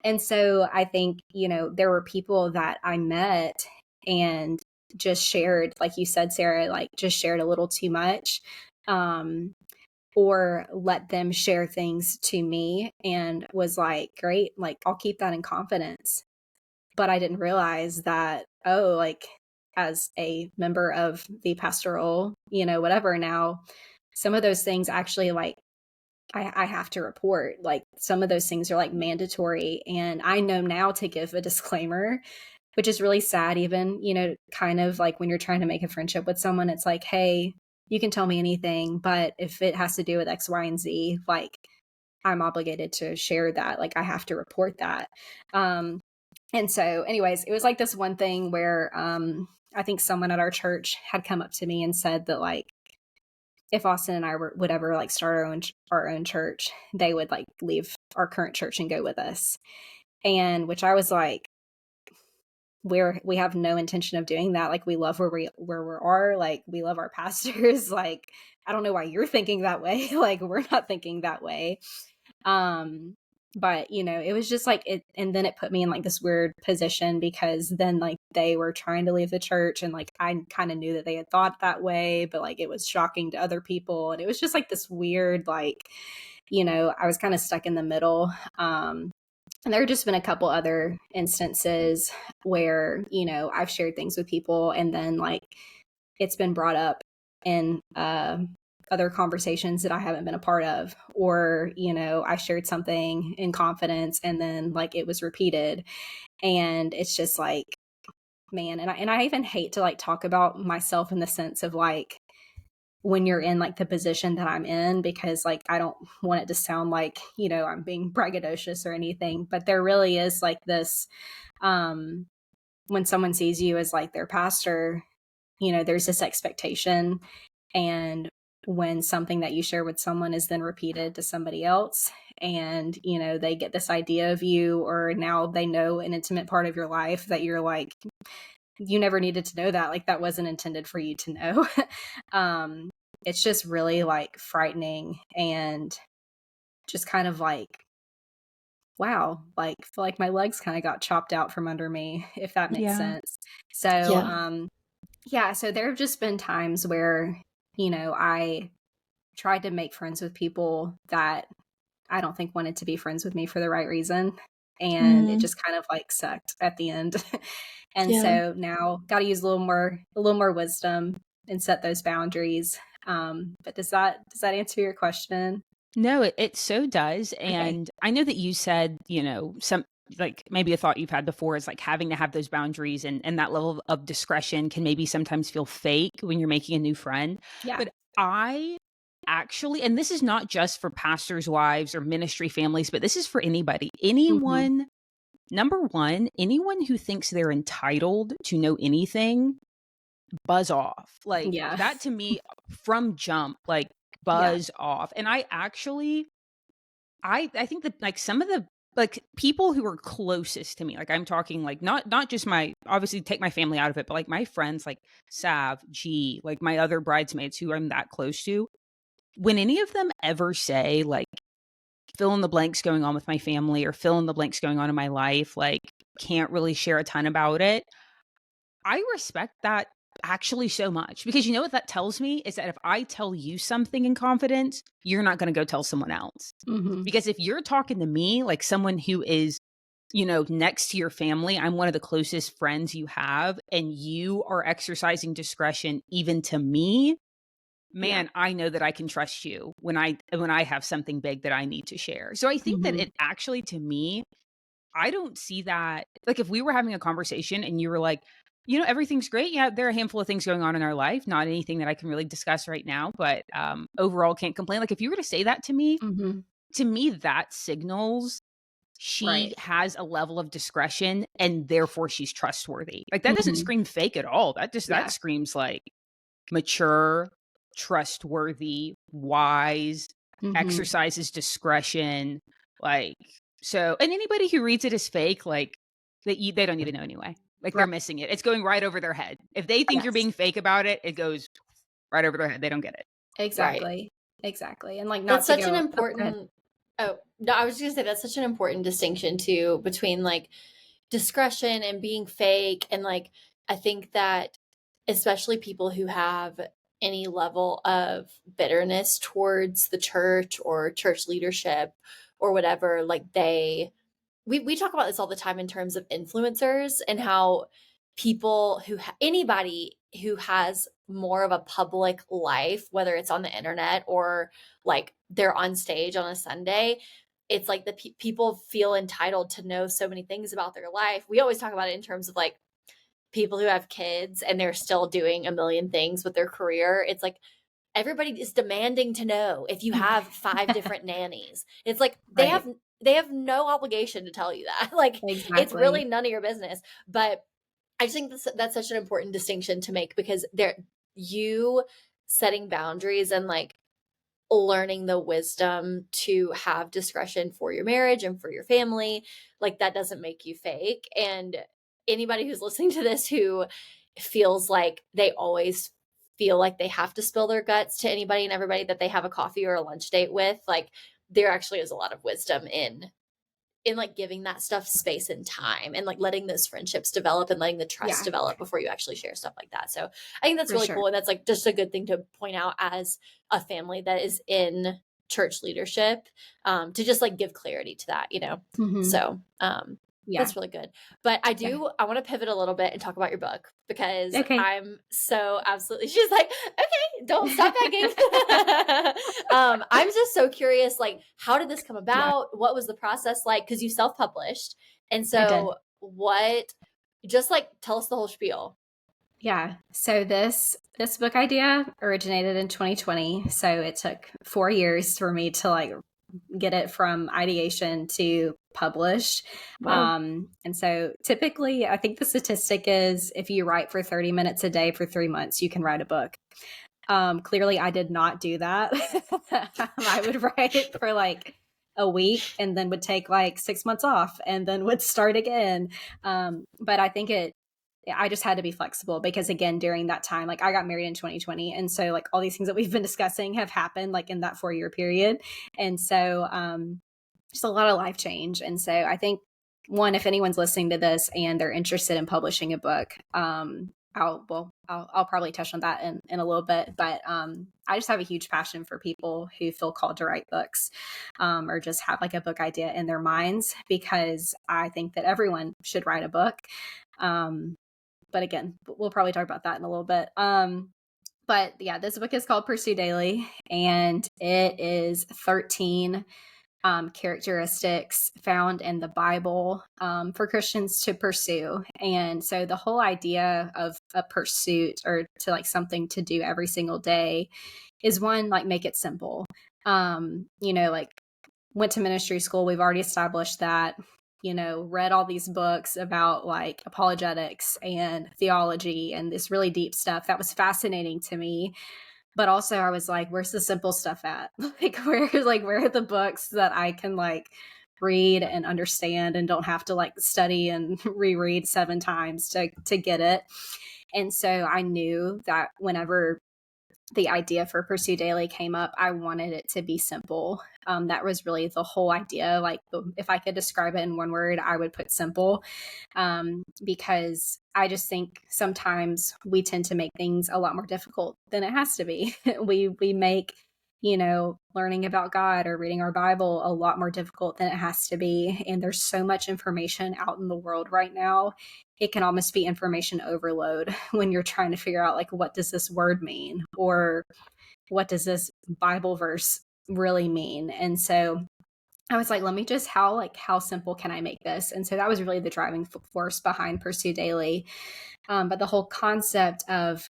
And so I think there were people that I met and just shared, like you said, Sarah, like just shared a little too much, or let them share things to me and was like, great, like I'll keep that in confidence. But I didn't realize that, like as a member of the pastoral, whatever now, some of those things actually like I have to report. Like some of those things are like mandatory. And I know now to give a disclaimer, which is really sad even, kind of like when you're trying to make a friendship with someone, it's like, hey, you can tell me anything, but if it has to do with X, Y, and Z, like I'm obligated to share that. Like I have to report that. And so anyways, it was like this one thing where I think someone at our church had come up to me and said that like, if Austin and I would ever like start our own church, they would like leave our current church and go with us. And which I was like, we have no intention of doing that. Like we love where we are. Like we love our pastors. Like, I don't know why you're thinking that way. Like we're not thinking that way. But it was just like it, and then it put me in like this weird position because then like they were trying to leave the church and like I kind of knew that they had thought that way, but like it was shocking to other people. And it was just like this weird, like, I was kind of stuck in the middle. And there have just been a couple other instances where, I've shared things with people and then like it's been brought up in other conversations that I haven't been a part of, or, I shared something in confidence and then like it was repeated. And it's just like, man, and I even hate to like talk about myself in the sense of like when you're in like the position that I'm in, because like I don't want it to sound like, I'm being braggadocious or anything, but there really is like this when someone sees you as like their pastor, there's this expectation. And when something that you share with someone is then repeated to somebody else, and, they get this idea of you, or now they know an intimate part of your life that you're like, you never needed to know that. Like that wasn't intended for you to know. It's just really like frightening and just kind of like, wow, like feel like my legs kind of got chopped out from under me, if that makes sense. So, so there have just been times where, I tried to make friends with people that I don't think wanted to be friends with me for the right reason. And it just kind of like sucked at the end. And so now got to use a little more wisdom and set those boundaries. But does that answer your question? No, it so does. And I know that you said, some like maybe a thought you've had before is like having to have those boundaries, and that level of discretion can maybe sometimes feel fake when you're making a new friend. Yeah. But I actually, and this is not just for pastors' wives or ministry families, but this is for anybody, anyone. Number one, anyone who thinks they're entitled to know anything, buzz off. Like that to me from jump, like buzz off. And I actually, I think that like some of the like people who are closest to me, like I'm talking like not just my, obviously take my family out of it, but like my friends like Sav, G, like my other bridesmaids who I'm that close to, when any of them ever say like fill in the blanks going on with my family or fill in the blanks going on in my life, like can't really share a ton about it, I respect that actually so much, because you know what that tells me is that if I tell you something in confidence, you're not going to go tell someone else. Because if you're talking to me like someone who is, next to your family, I'm one of the closest friends you have, and you are exercising discretion even to me, man, I know that I can trust you when I have something big that I need to share. So I think that it actually, to me, I don't see that. Like if we were having a conversation and you were like, everything's great. Yeah, there are a handful of things going on in our life, not anything that I can really discuss right now, but overall can't complain. Like if you were to say that to me, that signals she has a level of discretion and therefore she's trustworthy. Like that doesn't scream fake at all. That screams like mature, trustworthy, wise, exercises discretion. Like, so, and anybody who reads it as fake, like they don't need to know anyway. Like they're missing it. It's going right over their head. If they think you're being fake about it, it goes right over their head. They don't get it. Exactly. Exactly. And like that's such an important oh no, I was just gonna say that's such an important distinction too between like discretion and being fake. And like I think that especially people who have any level of bitterness towards the church or church leadership or whatever, like we talk about this all the time in terms of influencers and how people who anybody who has more of a public life, whether it's on the internet or like they're on stage on a Sunday, it's like the people feel entitled to know so many things about their life. We always talk about it in terms of like people who have kids and they're still doing a million things with their career. It's like everybody is demanding to know if you have 5 different nannies. It's like they have no obligation to tell you that. Like it's really none of your business. But I just think that's such an important distinction to make, because you setting boundaries and like learning the wisdom to have discretion for your marriage and for your family, like that doesn't make you fake. And anybody who's listening to this who feels like they always feel like they have to spill their guts to anybody and everybody that they have a coffee or a lunch date with, like there actually is a lot of wisdom in like giving that stuff space and time and like letting those friendships develop and letting the trust develop before you actually share stuff like that. So I think that's really cool. And that's like just a good thing to point out as a family that is in church leadership, to just like give clarity to that, So That's really good. But I want to pivot a little bit and talk about your book because I'm so absolutely, she's like, okay, don't stop begging. I'm just so curious, like, how did this come about? What was the process like? Because you self-published. And so just like, tell us the whole spiel. Yeah. So this book idea originated in 2020. So it took 4 years for me to like get it from ideation to published. Wow. And so typically I think the statistic is if you write for 30 minutes a day for 3 months, you can write a book. Clearly I did not do that. I would write for like a week and then would take like 6 months off and then would start again. But I think I just had to be flexible because again, during that time, like I got married in 2020. And so like all these things that we've been discussing have happened like in that 4-year period. And so just a lot of life change. And so I think one, if anyone's listening to this and they're interested in publishing a book, I'll probably touch on that in a little bit, but I just have a huge passion for people who feel called to write books or just have like a book idea in their minds, because I think that everyone should write a book. But again, we'll probably talk about that in a little bit. But yeah, this book is called Pursue Daily, and it is 13 characteristics found in the Bible for Christians to pursue. And so the whole idea of a pursuit or to like something to do every single day is one, like make it simple. Like went to ministry school. We've already established that. Read all these books about like apologetics and theology and this really deep stuff that was fascinating to me. But also I was like, where's the simple stuff at? where are the books that I can like read and understand and don't have to like study and reread 7 times to get it. And so I knew that whenever the idea for Pursue Daily came up, I wanted it to be simple. That was really the whole idea. Like if I could describe it in one word, I would put simple, because I just think sometimes we tend to make things a lot more difficult than it has to be. we make, learning about God or reading our Bible a lot more difficult than it has to be. And there's so much information out in the world right now. It can almost be information overload when you're trying to figure out like, what does this word mean? Or what does this Bible verse really mean? And so I was like, let me just, how simple can I make this? And so that was really the driving force behind Pursue Daily. But the whole concept of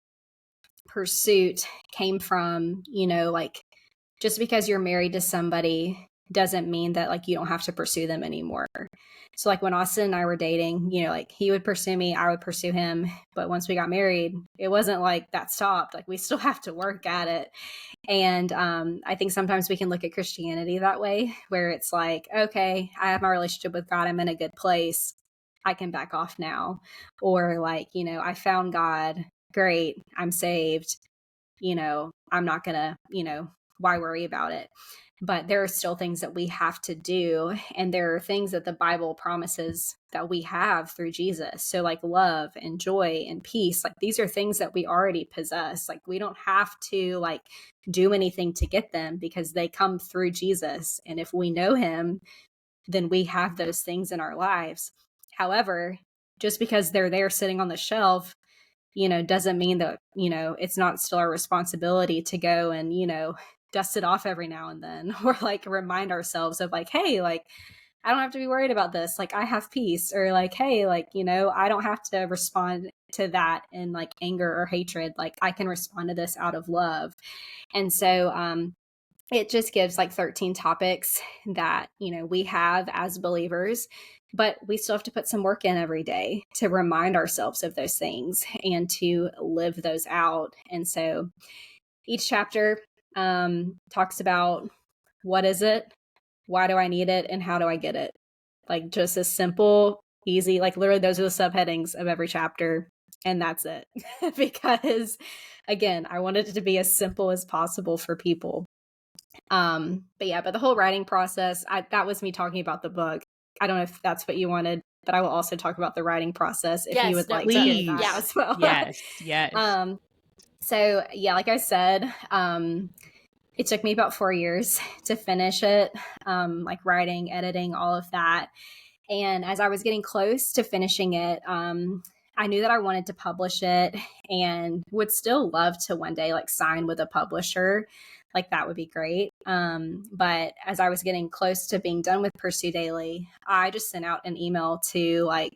pursuit came from, like just because you're married to somebody doesn't mean that like you don't have to pursue them anymore. So like when Austin and I were dating, like he would pursue me, I would pursue him. But once we got married, it wasn't like that stopped. Like we still have to work at it. And I think sometimes we can look at Christianity that way, where it's like, okay, I have my relationship with God. I'm in a good place. I can back off now. Or like, I found God. Great. I'm saved. I'm not going to, why worry about it? But there are still things that we have to do. And there are things that the Bible promises that we have through Jesus. So like love and joy and peace, like these are things that we already possess. Like we don't have to like do anything to get them because they come through Jesus. And if we know him, then we have those things in our lives. However, just because they're there sitting on the shelf, doesn't mean that, it's not still our responsibility to go and, dust it off every now and then, or like remind ourselves of like, hey, like, I don't have to be worried about this. Like I have peace, or like, hey, like, I don't have to respond to that in like anger or hatred. Like I can respond to this out of love. And so, it just gives like 13 topics that, we have as believers, but we still have to put some work in every day to remind ourselves of those things and to live those out. And so each chapter talks about what is it, why do I need it, and how do I get it? Like just as simple, easy, like literally those are the subheadings of every chapter. And that's it. Because again, I wanted it to be as simple as possible for people. But the whole writing process, that was me talking about the book. I don't know if that's what you wanted, but I will also talk about the writing process if you would like to hear that as well. Yes. So yeah, like I said, it took me about 4 years to finish it, like writing, editing, all of that. And as I was getting close to finishing it, I knew that I wanted to publish it and would still love to one day like sign with a publisher. Like that would be great. But as I was getting close to being done with Pursue Daily, I just sent out an email to like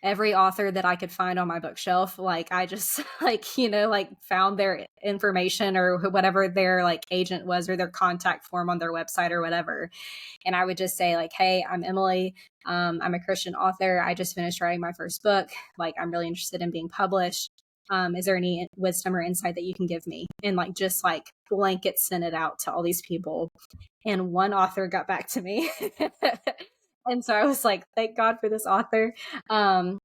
every author that I could find on my bookshelf. Like I just like, you know, like found their information or whatever their like agent was or their contact form on their website or whatever. And I would just say like, hey, I'm Emily. I'm a Christian author. I just finished writing my first book. Like I'm really interested in being published. Is there any wisdom or insight that you can give me? And like, just like blanket sent it out to all these people. And one author got back to me. And so I was like, thank God for this author. So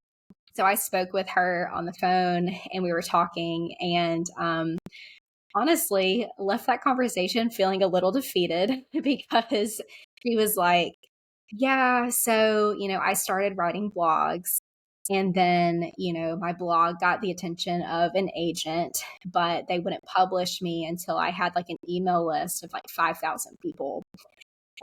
I spoke with her on the phone and we were talking and honestly left that conversation feeling a little defeated because she was like, yeah, so, you know, I started writing blogs and then, you know, my blog got the attention of an agent, but they wouldn't publish me until I had like an email list of like 5,000 people.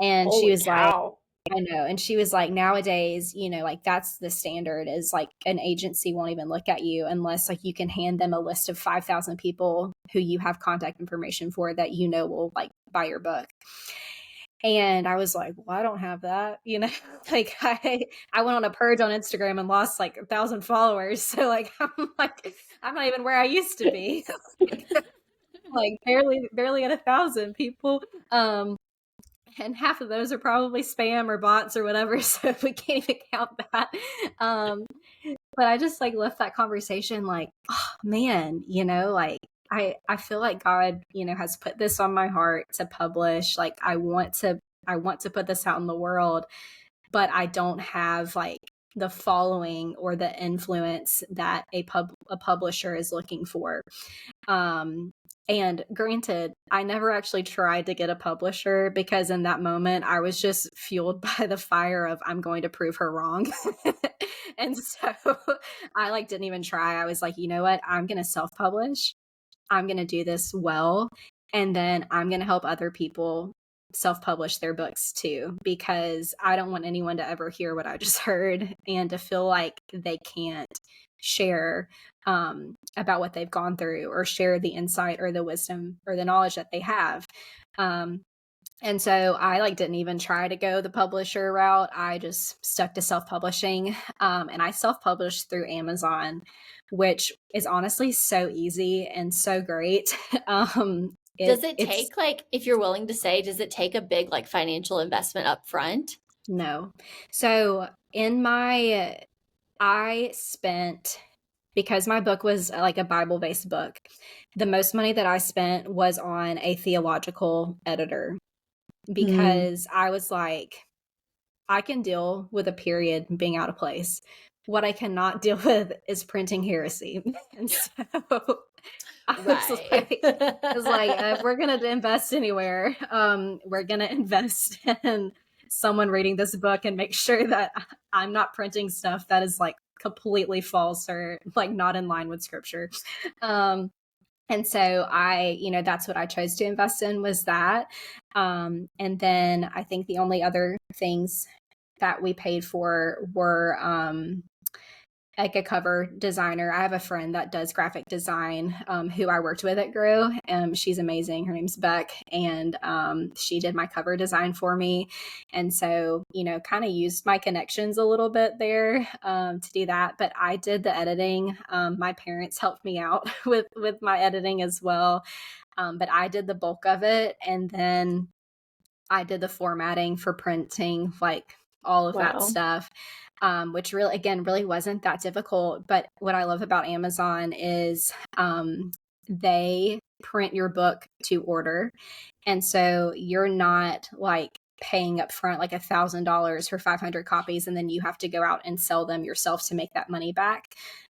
And Holy she was cow. like, I know. And she was like, nowadays, you know, like that's the standard is like an agency won't even look at you unless like you can hand them a list of 5,000 people who you have contact information for that, you know, will like buy your book. And I was like, well, I don't have that, you know, like I went on a purge on Instagram and lost like 1,000 followers. So like, I'm not even where I used to be. Like barely at 1,000 people. And half of those are probably spam or bots or whatever. So we can't even count that. But I just like left that conversation like, oh man, you know, like I feel like God, you know, has put this on my heart to publish. Like I want to put this out in the world, but I don't have like the following or the influence that a publisher is looking for. And granted, I never actually tried to get a publisher because in that moment I was just fueled by the fire of I'm going to prove her wrong. And so I like didn't even try. I was like, you know what? I'm going to self-publish. I'm going to do this well. And then I'm going to help other people self-publish their books too, because I don't want anyone to ever hear what I just heard and to feel like they can't share about what they've gone through or share the insight or the wisdom or the knowledge that they have. And so I like didn't even try to go the publisher route. I just stuck to self-publishing. And I self-published through Amazon, which is honestly so easy and so great. Does it take like, if you're willing to say, does it take a big like financial investment up front? No. So I spent, because my book was like a Bible-based book, the most money that I spent was on a theological editor because I was like, I can deal with a period being out of place. What I cannot deal with is printing heresy. And so I was like, if we're going to invest anywhere, we're going to invest in someone reading this book and make sure that I'm not printing stuff that is like completely false or like not in line with scripture. And so that's what I chose to invest in was that. And then I think the only other things that we paid for were like a cover designer. I have a friend that does graphic design who I worked with at Grow. She's amazing. Her name's Beck. And she did my cover design for me. And so, kind of used my connections a little bit there to do that. But I did the editing. My parents helped me out with my editing as well. But I did the bulk of it. And then I did the formatting for printing, like all of that stuff. Which really wasn't that difficult. But what I love about Amazon is they print your book to order. And so you're not like paying up front like $1,000 for 500 copies and then you have to go out and sell them yourself to make that money back.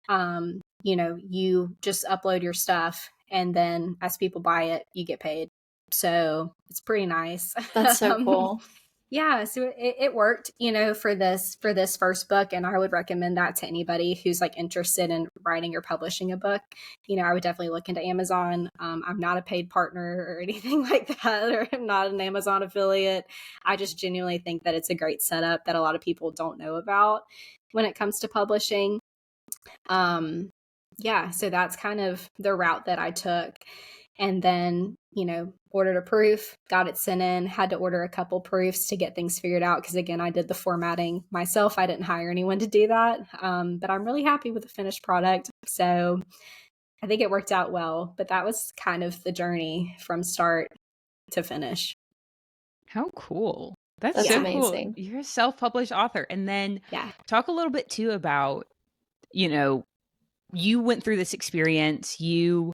You just upload your stuff and then as people buy it, you get paid. So it's pretty nice. That's so cool. Yeah, so it worked, for this first book, and I would recommend that to anybody who's like interested in writing or publishing a book. I would definitely look into Amazon. I'm not a paid partner or anything like that, or I'm not an Amazon affiliate. I just genuinely think that it's a great setup that a lot of people don't know about when it comes to publishing. Yeah, so that's kind of the route that I took. And then, ordered a proof, got it sent in, had to order a couple proofs to get things figured out. Because again, I did the formatting myself. I didn't hire anyone to do that. But I'm really happy with the finished product. So I think it worked out well. But that was kind of the journey from start to finish. How cool. That's Yeah. so amazing. cool. You're a self-published author. And then talk a little bit too about, you went through this experience, you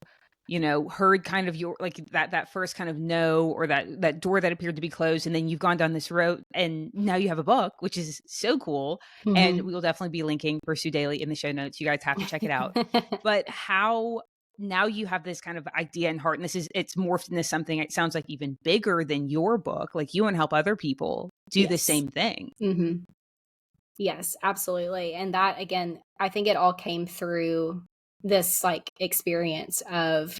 heard kind of your, like that first kind of no, or that door that appeared to be closed. And then you've gone down this road and now you have a book, which is so cool. Mm-hmm. And we will definitely be linking Pursue Daily in the show notes. You guys have to check it out. But how now you have this kind of idea and heart, and it's morphed into something, it sounds like even bigger than your book. Like you want to help other people do the same thing. Mm-hmm. Yes, absolutely. And that, again, I think it all came through this like experience of,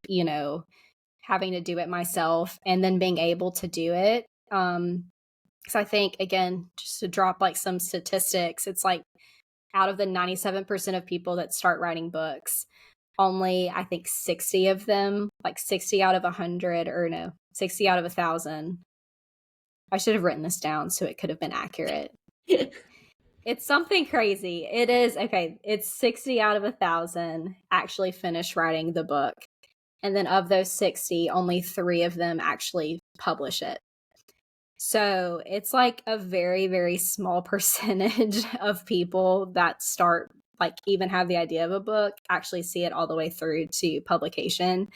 having to do it myself and then being able to do it. Because I think, again, just to drop like some statistics, it's like out of the 97% of people that start writing books, only I think 60 of them, like 60 out of 100, or no, 60 out of 1,000. I should have written this down so it could have been accurate. It's something crazy. It is, okay, it's 60 out of 1,000 actually finish writing the book. And then of those 60, only 3 of them actually publish it. So it's like a very, very small percentage of people that start, like even have the idea of a book, actually see it all the way through to publication.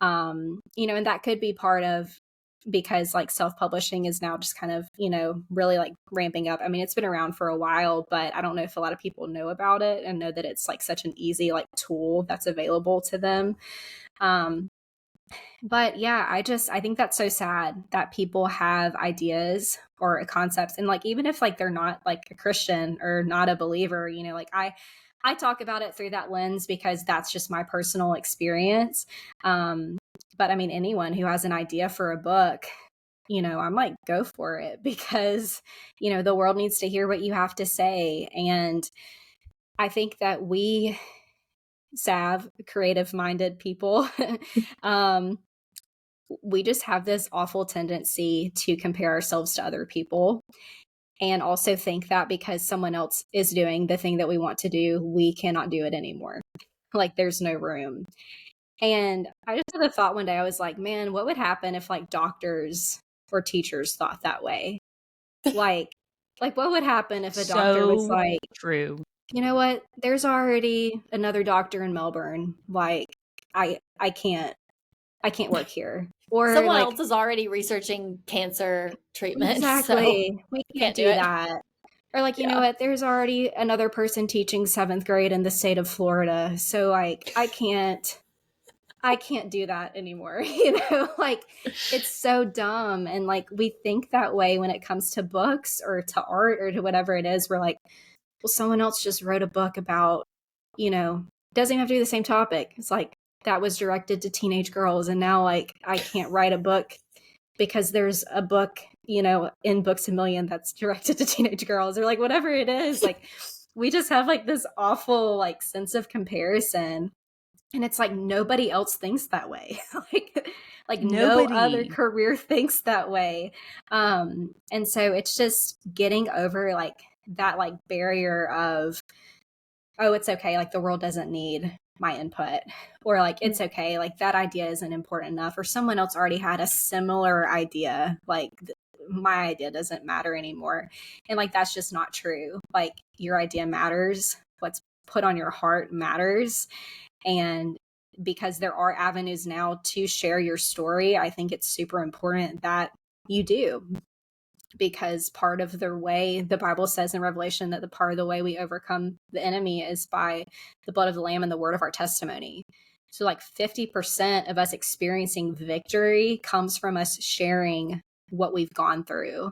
And that could be part of, because like self-publishing is now just kind of, really like ramping up. I mean, it's been around for a while, but I don't know if a lot of people know about it and know that it's like such an easy like tool that's available to them. But yeah, I think that's so sad that people have ideas or concepts, and like even if like they're not like a Christian or not a believer, like I talk about it through that lens because that's just my personal experience. But I mean, anyone who has an idea for a book, I'm like, go for it, because, the world needs to hear what you have to say. And I think that we, Sav, creative-minded people, we just have this awful tendency to compare ourselves to other people, and also think that because someone else is doing the thing that we want to do, we cannot do it anymore. Like there's no room. And I just had a thought one day. I was like, man, what would happen if like doctors or teachers thought that way? Like what would happen if a doctor was like, true. You know what? There's already another doctor in Melbourne. Like I can't work here. Or someone else is already researching cancer treatment. Exactly. So we can't do that. Or like, you know what? There's already another person teaching 7th grade in the state of Florida. So like, I can't do that anymore. Like it's so dumb. And like, we think that way when it comes to books or to art or to whatever it is. We're like, well, someone else just wrote a book about, doesn't even have to be the same topic. It's like, that was directed to teenage girls. And now like, I can't write a book because there's a book, in Books A Million that's directed to teenage girls, or like whatever it is. Like we just have like this awful like sense of comparison. And it's like nobody else thinks that way. like nobody. No other career thinks that way. And so it's just getting over like that like barrier of, oh, it's okay. Like the world doesn't need my input, or like, it's okay. Like that idea isn't important enough, or someone else already had a similar idea. Like my idea doesn't matter anymore. And like, that's just not true. Like your idea matters. What's put on your heart matters. And because there are avenues now to share your story, I think it's super important that you do. Because part of the way the Bible says in Revelation that the part of the way we overcome the enemy is by the blood of the Lamb and the word of our testimony. So like 50% of us experiencing victory comes from us sharing what we've gone through.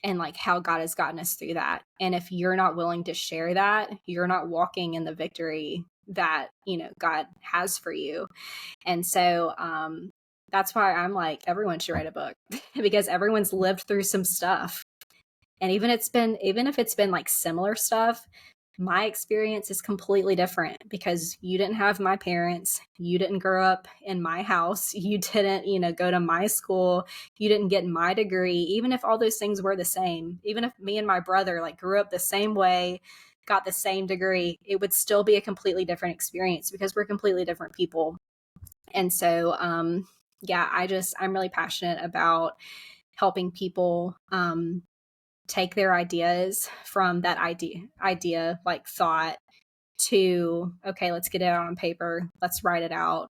and like how God has gotten us through that. And if you're not willing to share that, you're not walking in the victory that, you know, God has for you. And so that's why I'm like, everyone should write a book because everyone's lived through some stuff. And even if it's been like similar stuff, my experience is completely different because you didn't have my parents. You didn't grow up in my house. You didn't, you know, go to my school. You didn't get my degree. Even if all those things were the same, even if me and my brother like grew up the same way, got the same degree, it would still be a completely different experience because we're completely different people. And so, yeah, I'm really passionate about helping people, take their ideas from that idea like thought to, okay, let's get it out on paper. Let's write it out.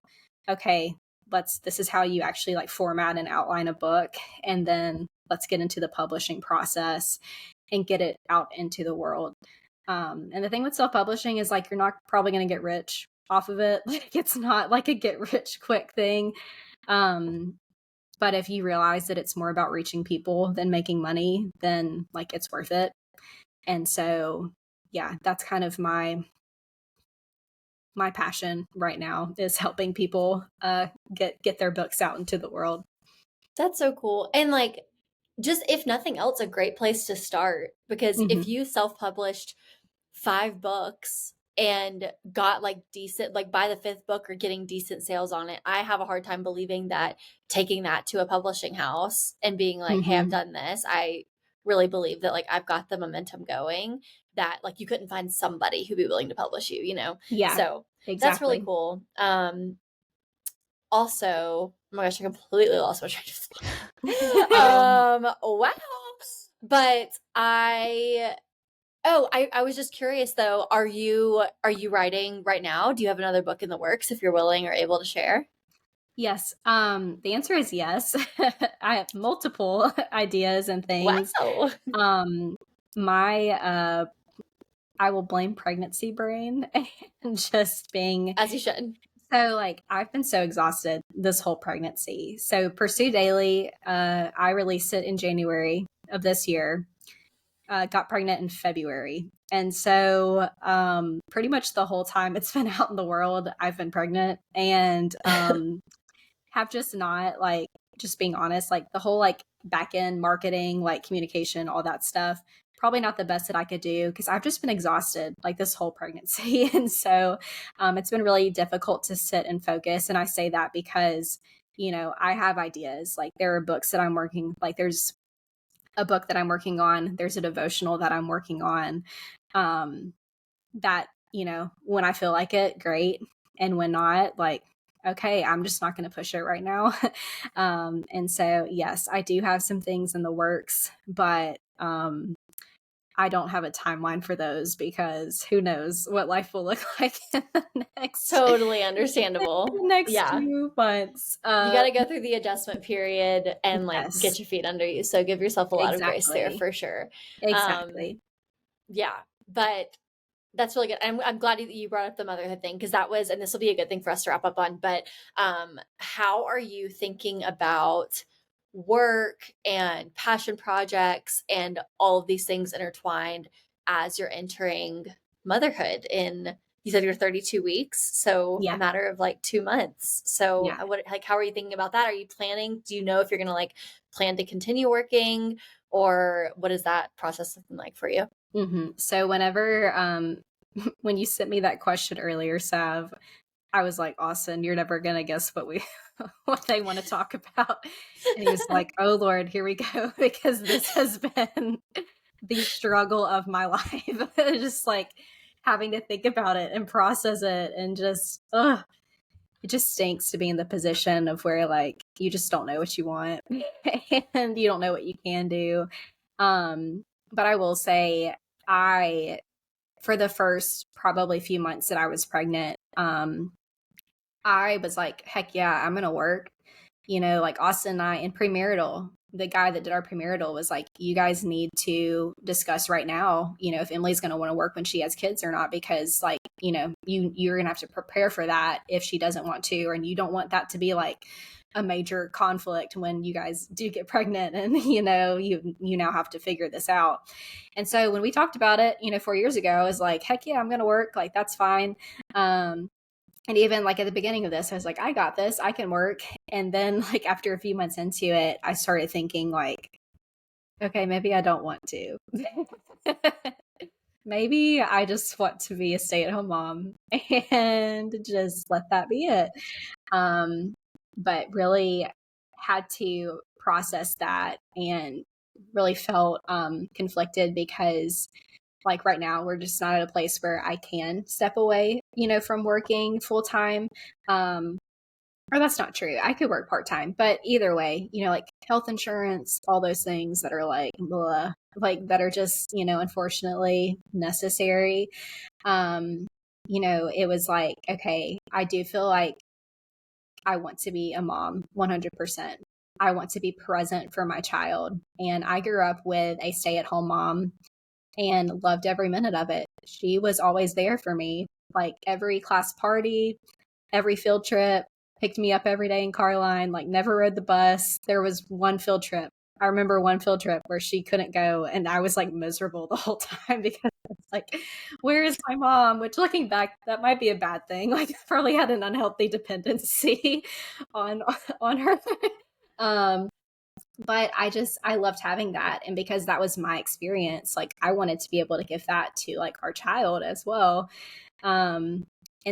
Okay, this is how you actually like format and outline a book. And then let's get into the publishing process and get it out into the world. And the thing with self-publishing is like, you're not probably going to get rich off of it. Like, it's not like a get rich quick thing. But if you realize that it's more about reaching people than making money, then like it's worth it. And so, yeah, that's kind of my passion right now is helping people get their books out into the world. That's so cool. And like, just if nothing else, a great place to start, because if you self-published 5 books and got like decent, like by the 5th book or getting decent sales on it, I have a hard time believing that taking that to a publishing house and being like, hey, I've done this. I really believe that like I've got the momentum going, that like you couldn't find somebody who'd be willing to publish you, you know? Yeah. So exactly. That's really cool. Also, oh my gosh, I completely lost my train of thought. Wow. But I was just curious though, are you writing right now? Do you have another book in the works if you're willing or able to share? Yes. The answer is yes. I have multiple ideas and things. Wow. I will blame pregnancy brain and just being, as you should. So like, I've been so exhausted this whole pregnancy. So Pursue Daily, I released it in January of this year. Got pregnant in February. And so pretty much the whole time it's been out in the world, I've been pregnant and have just not like, just being honest, like the whole like back end marketing, like communication, all that stuff, probably not the best that I could do because I've just been exhausted like this whole pregnancy. And so it's been really difficult to sit and focus. And I say that because, you know, I have ideas. Like there are books that I'm working, like there's a book that I'm working on. There's a devotional that I'm working on that, you know, when I feel like it, great. And when not, like, okay, I'm just not going to push it right now. And so, yes, I do have some things in the works, but I don't have a timeline for those because who knows what life will look like in the next. Totally understandable. Next few months. You got to go through the adjustment period and like get your feet under you. So give yourself a lot of grace there for sure. Exactly. Yeah, but that's really good. I'm glad that you brought up the motherhood thing because that was, and this will be a good thing for us to wrap up on. But how are you thinking about work and passion projects and all of these things intertwined as you're entering motherhood in, you said you're 32 weeks, so a matter of like 2 months. So how are you thinking about that? Are you planning, do you know if you're going to like plan to continue working, or what is that process looking like for you? So whenever, when you sent me that question earlier, Sav, I was like, Austin, you're never going to guess what they want to talk about. And he was like, oh Lord, here we go. Because this has been the struggle of my life. Just like having to think about it and process it and just, it just stinks to be in the position of where like, you just don't know what you want and you don't know what you can do. But I will say for the first probably few months that I was pregnant, I was like, heck yeah, I'm going to work. You know, like Austin and I in premarital, the guy that did our premarital was like, you guys need to discuss right now, you know, if Emily's going to want to work when she has kids or not, because like, you know, you're going to have to prepare for that if she doesn't want to, and you don't want that to be like a major conflict when you guys do get pregnant and, you know, you now have to figure this out. And so when we talked about it, you know, 4 years ago, I was like, heck yeah, I'm going to work. Like, that's fine. And even like at the beginning of this, I was like, I got this, I can work. And then like after a few months into it, I started thinking like, okay, maybe I don't want to. Maybe I just want to be a stay-at-home mom and just let that be it. But really had to process that and really felt conflicted because like right now we're just not at a place where I can step away, you know, from working full time. Or that's not true. I could work part-time, but either way, you know, like health insurance, all those things that are like, blah, like that are just, you know, unfortunately necessary. You know, it was like, okay, I do feel like I want to be a mom 100%. I want to be present for my child. And I grew up with a stay-at-home mom and loved every minute of it. She was always there for me, like every class party, every field trip, picked me up every day in Carline, like never rode the bus. There was one field trip. I remember one field trip where she couldn't go and I was like miserable the whole time because it's like, where is my mom? Which looking back, that might be a bad thing. Like probably had an unhealthy dependency on her. But I loved having that. And because that was my experience, like I wanted to be able to give that to like our child as well. And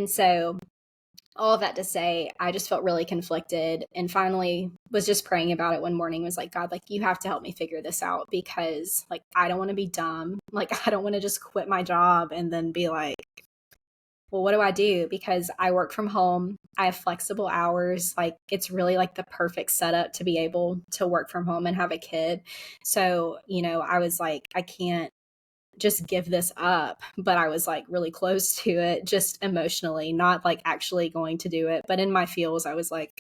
so all of that to say, I just felt really conflicted and finally was just praying about it one morning, was like, God, like you have to help me figure this out because like, I don't want to be dumb. Like, I don't want to just quit my job and then be like, well, what do I do? Because I work from home. I have flexible hours. Like it's really like the perfect setup to be able to work from home and have a kid. So, you know, I was like, I can't just give this up, but I was like really close to it just emotionally, not like actually going to do it, but in my feels I was like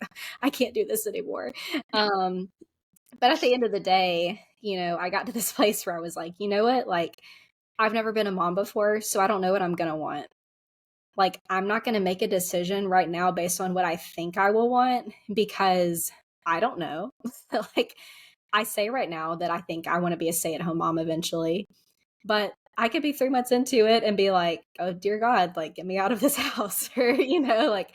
I can't do this anymore. But at the end of the day, you know, I got to this place where I was like, you know what, like I've never been a mom before, so I don't know what I'm gonna want. Like I'm not gonna make a decision right now based on what I think I will want because I don't know. Like I say right now that I think I want to be a stay-at-home mom eventually. But I could be 3 months into it and be like, oh, dear God, like, get me out of this house. Or, you know, like,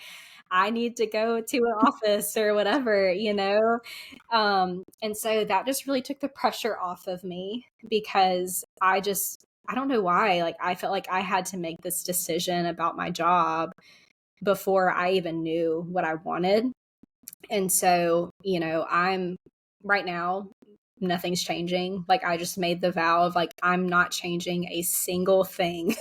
I need to go to an office or whatever, you know? And so that just really took the pressure off of me because I don't know why. Like, I felt like I had to make this decision about my job before I even knew what I wanted. And so, you know, I'm right now, nothing's changing. Like I just made the vow of like, I'm not changing a single thing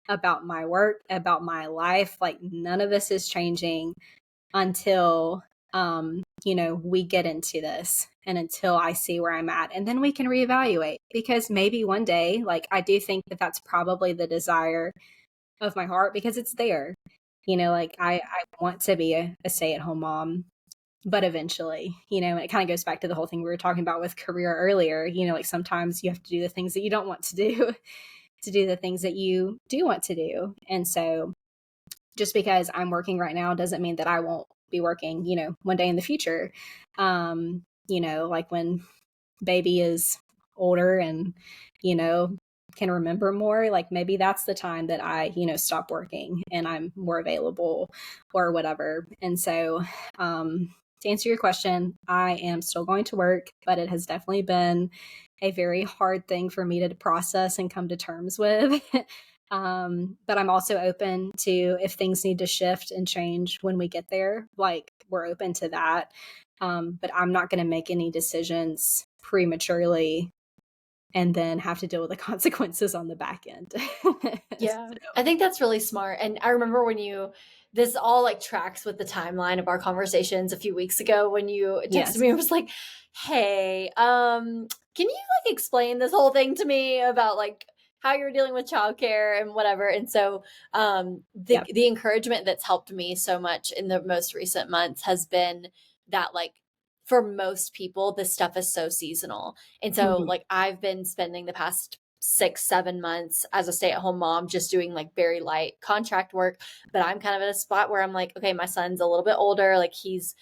about my work, about my life. Like none of this is changing until, you know, we get into this and until I see where I'm at. And then we can reevaluate because maybe one day, like I do think that that's probably the desire of my heart because it's there. You know, like I want to be a stay-at-home mom, but eventually, you know, it kind of goes back to the whole thing we were talking about with career earlier, you know, like sometimes you have to do the things that you don't want to do to do the things that you do want to do. And so just because I'm working right now doesn't mean that I won't be working, you know, one day in the future. You know, like when baby is older and, you know, can remember more, like maybe that's the time that I, you know, stop working and I'm more available or whatever. And so, to answer your question, I am still going to work, but it has definitely been a very hard thing for me to process and come to terms with. But I'm also open to if things need to shift and change when we get there, like we're open to that. But I'm not going to make any decisions prematurely and then have to deal with the consequences on the back end. Yeah, I think that's really smart. And I remember when this all like tracks with the timeline of our conversations a few weeks ago when you texted me and was like, hey, can you like explain this whole thing to me about like how you're dealing with childcare and whatever. And so the encouragement that's helped me so much in the most recent months has been that like for most people, this stuff is so seasonal. And so like I've been spending the past 6-7 months as a stay-at-home mom just doing like very light contract work, but I'm kind of at a spot where I'm like, okay, my son's a little bit older, like he's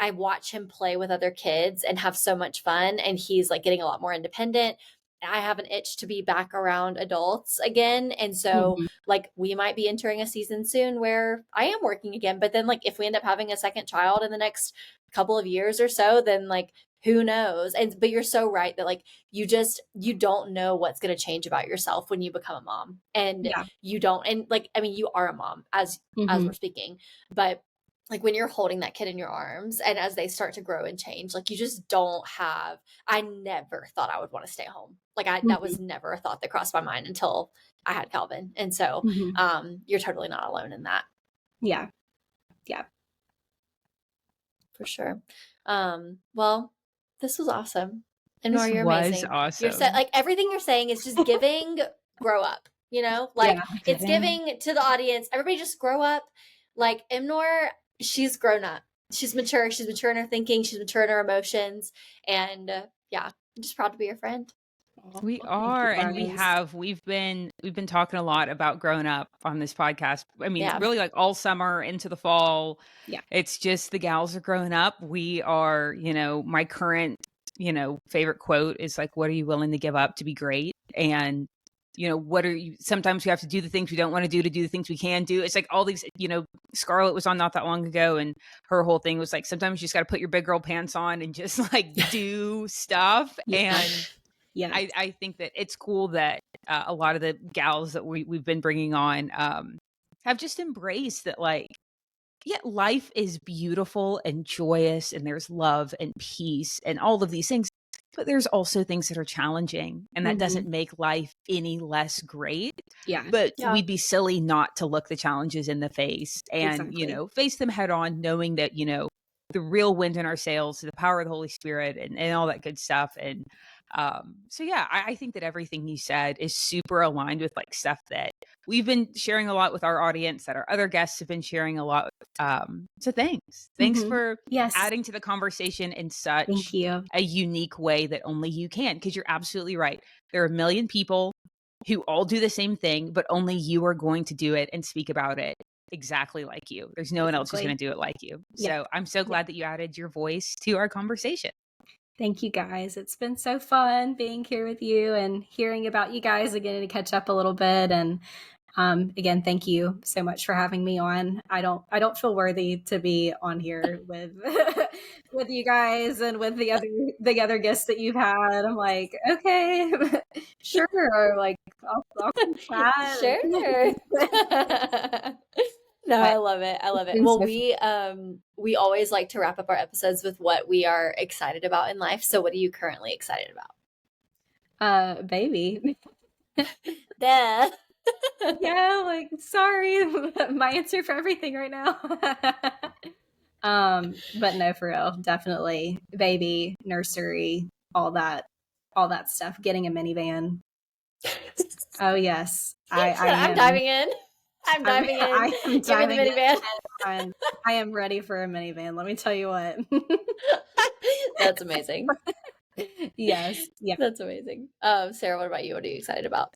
I watch him play with other kids and have so much fun, and he's like getting a lot more independent. I have an itch to be back around adults again. And so like we might be entering a season soon where I am working again. But then like if we end up having a second child in the next couple of years or so, then like who knows? But you're so right that like you don't know what's going to change about yourself when you become a mom. And you don't, and like, I mean, you are a mom as we're speaking, but like when you're holding that kid in your arms and as they start to grow and change, like you just don't have, I never thought I would want to stay home. Like that was never a thought that crossed my mind until I had Calvin. And so you're totally not alone in that. Yeah. Yeah. For sure. Well, this was awesome. And This you're was amazing. awesome. You're like everything you're saying is just giving grow up, you know, like it's giving to the audience. Everybody just grow up. Like EMNOR, she's grown up. She's mature. She's mature in her thinking. She's mature in her emotions. And I'm just proud to be your friend. We are, and we've been talking a lot about growing up on this podcast. I mean, really like all summer into the fall. Yeah. It's just the gals are growing up. We are, my current, favorite quote is like, what are you willing to give up to be great? And what are you, sometimes we have to do the things we don't want to do the things we can do. It's like all these, Scarlett was on not that long ago, and her whole thing was like, sometimes you just got to put your big girl pants on and just like do stuff. And I think that it's cool that a lot of the gals that we've been bringing on have just embraced that, like, life is beautiful and joyous, and there's love and peace and all of these things. But there's also things that are challenging, and that doesn't make life any less great. Yeah. But we'd be silly not to look the challenges in the face and, face them head on, knowing that, the real wind in our sails, the power of the Holy Spirit and all that good stuff. And I think that everything you said is super aligned with like stuff that we've been sharing a lot with our audience, that our other guests have been sharing a lot. So thanks for adding to the conversation in such a unique way that only you can, because you're absolutely right. There are a million people who all do the same thing, but only you are going to do it and speak about it exactly like you. There's no one else who's going to do it like you. So I'm so glad that you added your voice to our conversation. Thank you guys. It's been so fun being here with you and hearing about you guys and getting to catch up a little bit. And again, thank you so much for having me on. I don't feel worthy to be on here with with you guys and with the other guests that you've had. I'm like, okay, sure, or like I'll chat. Sure. No, I love it. I love it. Well, we always like to wrap up our episodes with what we are excited about in life. So what are you currently excited about? Baby. Duh. Yeah, like, sorry, my answer for everything right now. But no, for real, definitely baby, nursery, all that stuff, getting a minivan. Oh yes. I'm diving in. I'm diving in. I am Give me the minivan. I am ready for a minivan. Let me tell you what. That's amazing. Yes. Yeah. That's amazing. Sarah, what about you? What are you excited about?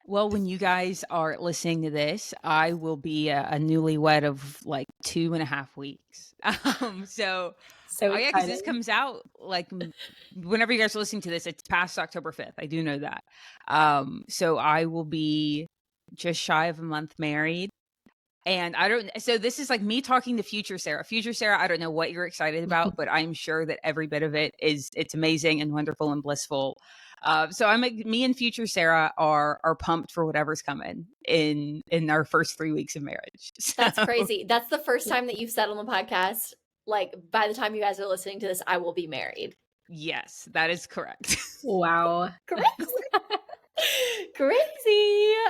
Well, when you guys are listening to this, I will be a newlywed of like 2.5 weeks. So because this comes out like whenever you guys are listening to this, it's past October 5th. I do know that. So I will be just shy of a month married. And so this is like me talking to future Sarah. Future Sarah, I don't know what you're excited about, but I'm sure that every bit of it's amazing and wonderful and blissful. So me and future Sarah are pumped for whatever's coming in our first 3 weeks of marriage. So. That's crazy. That's the first time that you've said on the podcast, like, by the time you guys are listening to this, I will be married. Yes, that is correct. Wow. Crazy. So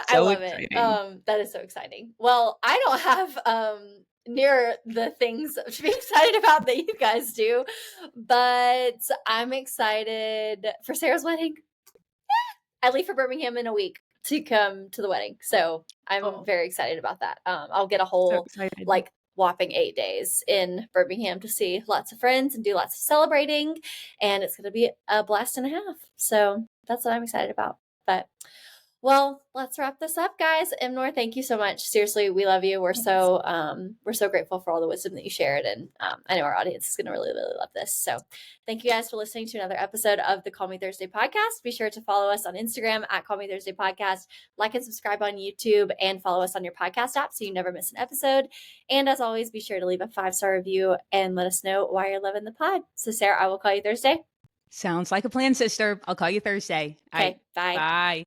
I love exciting. It. That is so exciting. Well, I don't have near the things to be excited about that you guys do, but I'm excited for Sarah's wedding. I leave for Birmingham in a week to come to the wedding, so I'm very excited about that. I'll get a whole like whopping 8 days in Birmingham to see lots of friends and do lots of celebrating, and it's going to be a blast and a half. So that's what I'm excited about. But Well, let's wrap this up, guys. EMNOR, thank you so much. Seriously, we love you. We're so grateful for all the wisdom that you shared, and I know our audience is going to really, really love this. So, thank you guys for listening to another episode of the Call Me Thursday podcast. Be sure to follow us on Instagram at Call Me Thursday podcast, like and subscribe on YouTube, and follow us on your podcast app so you never miss an episode. And as always, be sure to leave a 5-star review and let us know why you're loving the pod. So, Sarah, I will call you Thursday. Sounds like a plan, sister. I'll call you Thursday. Okay, bye. Bye.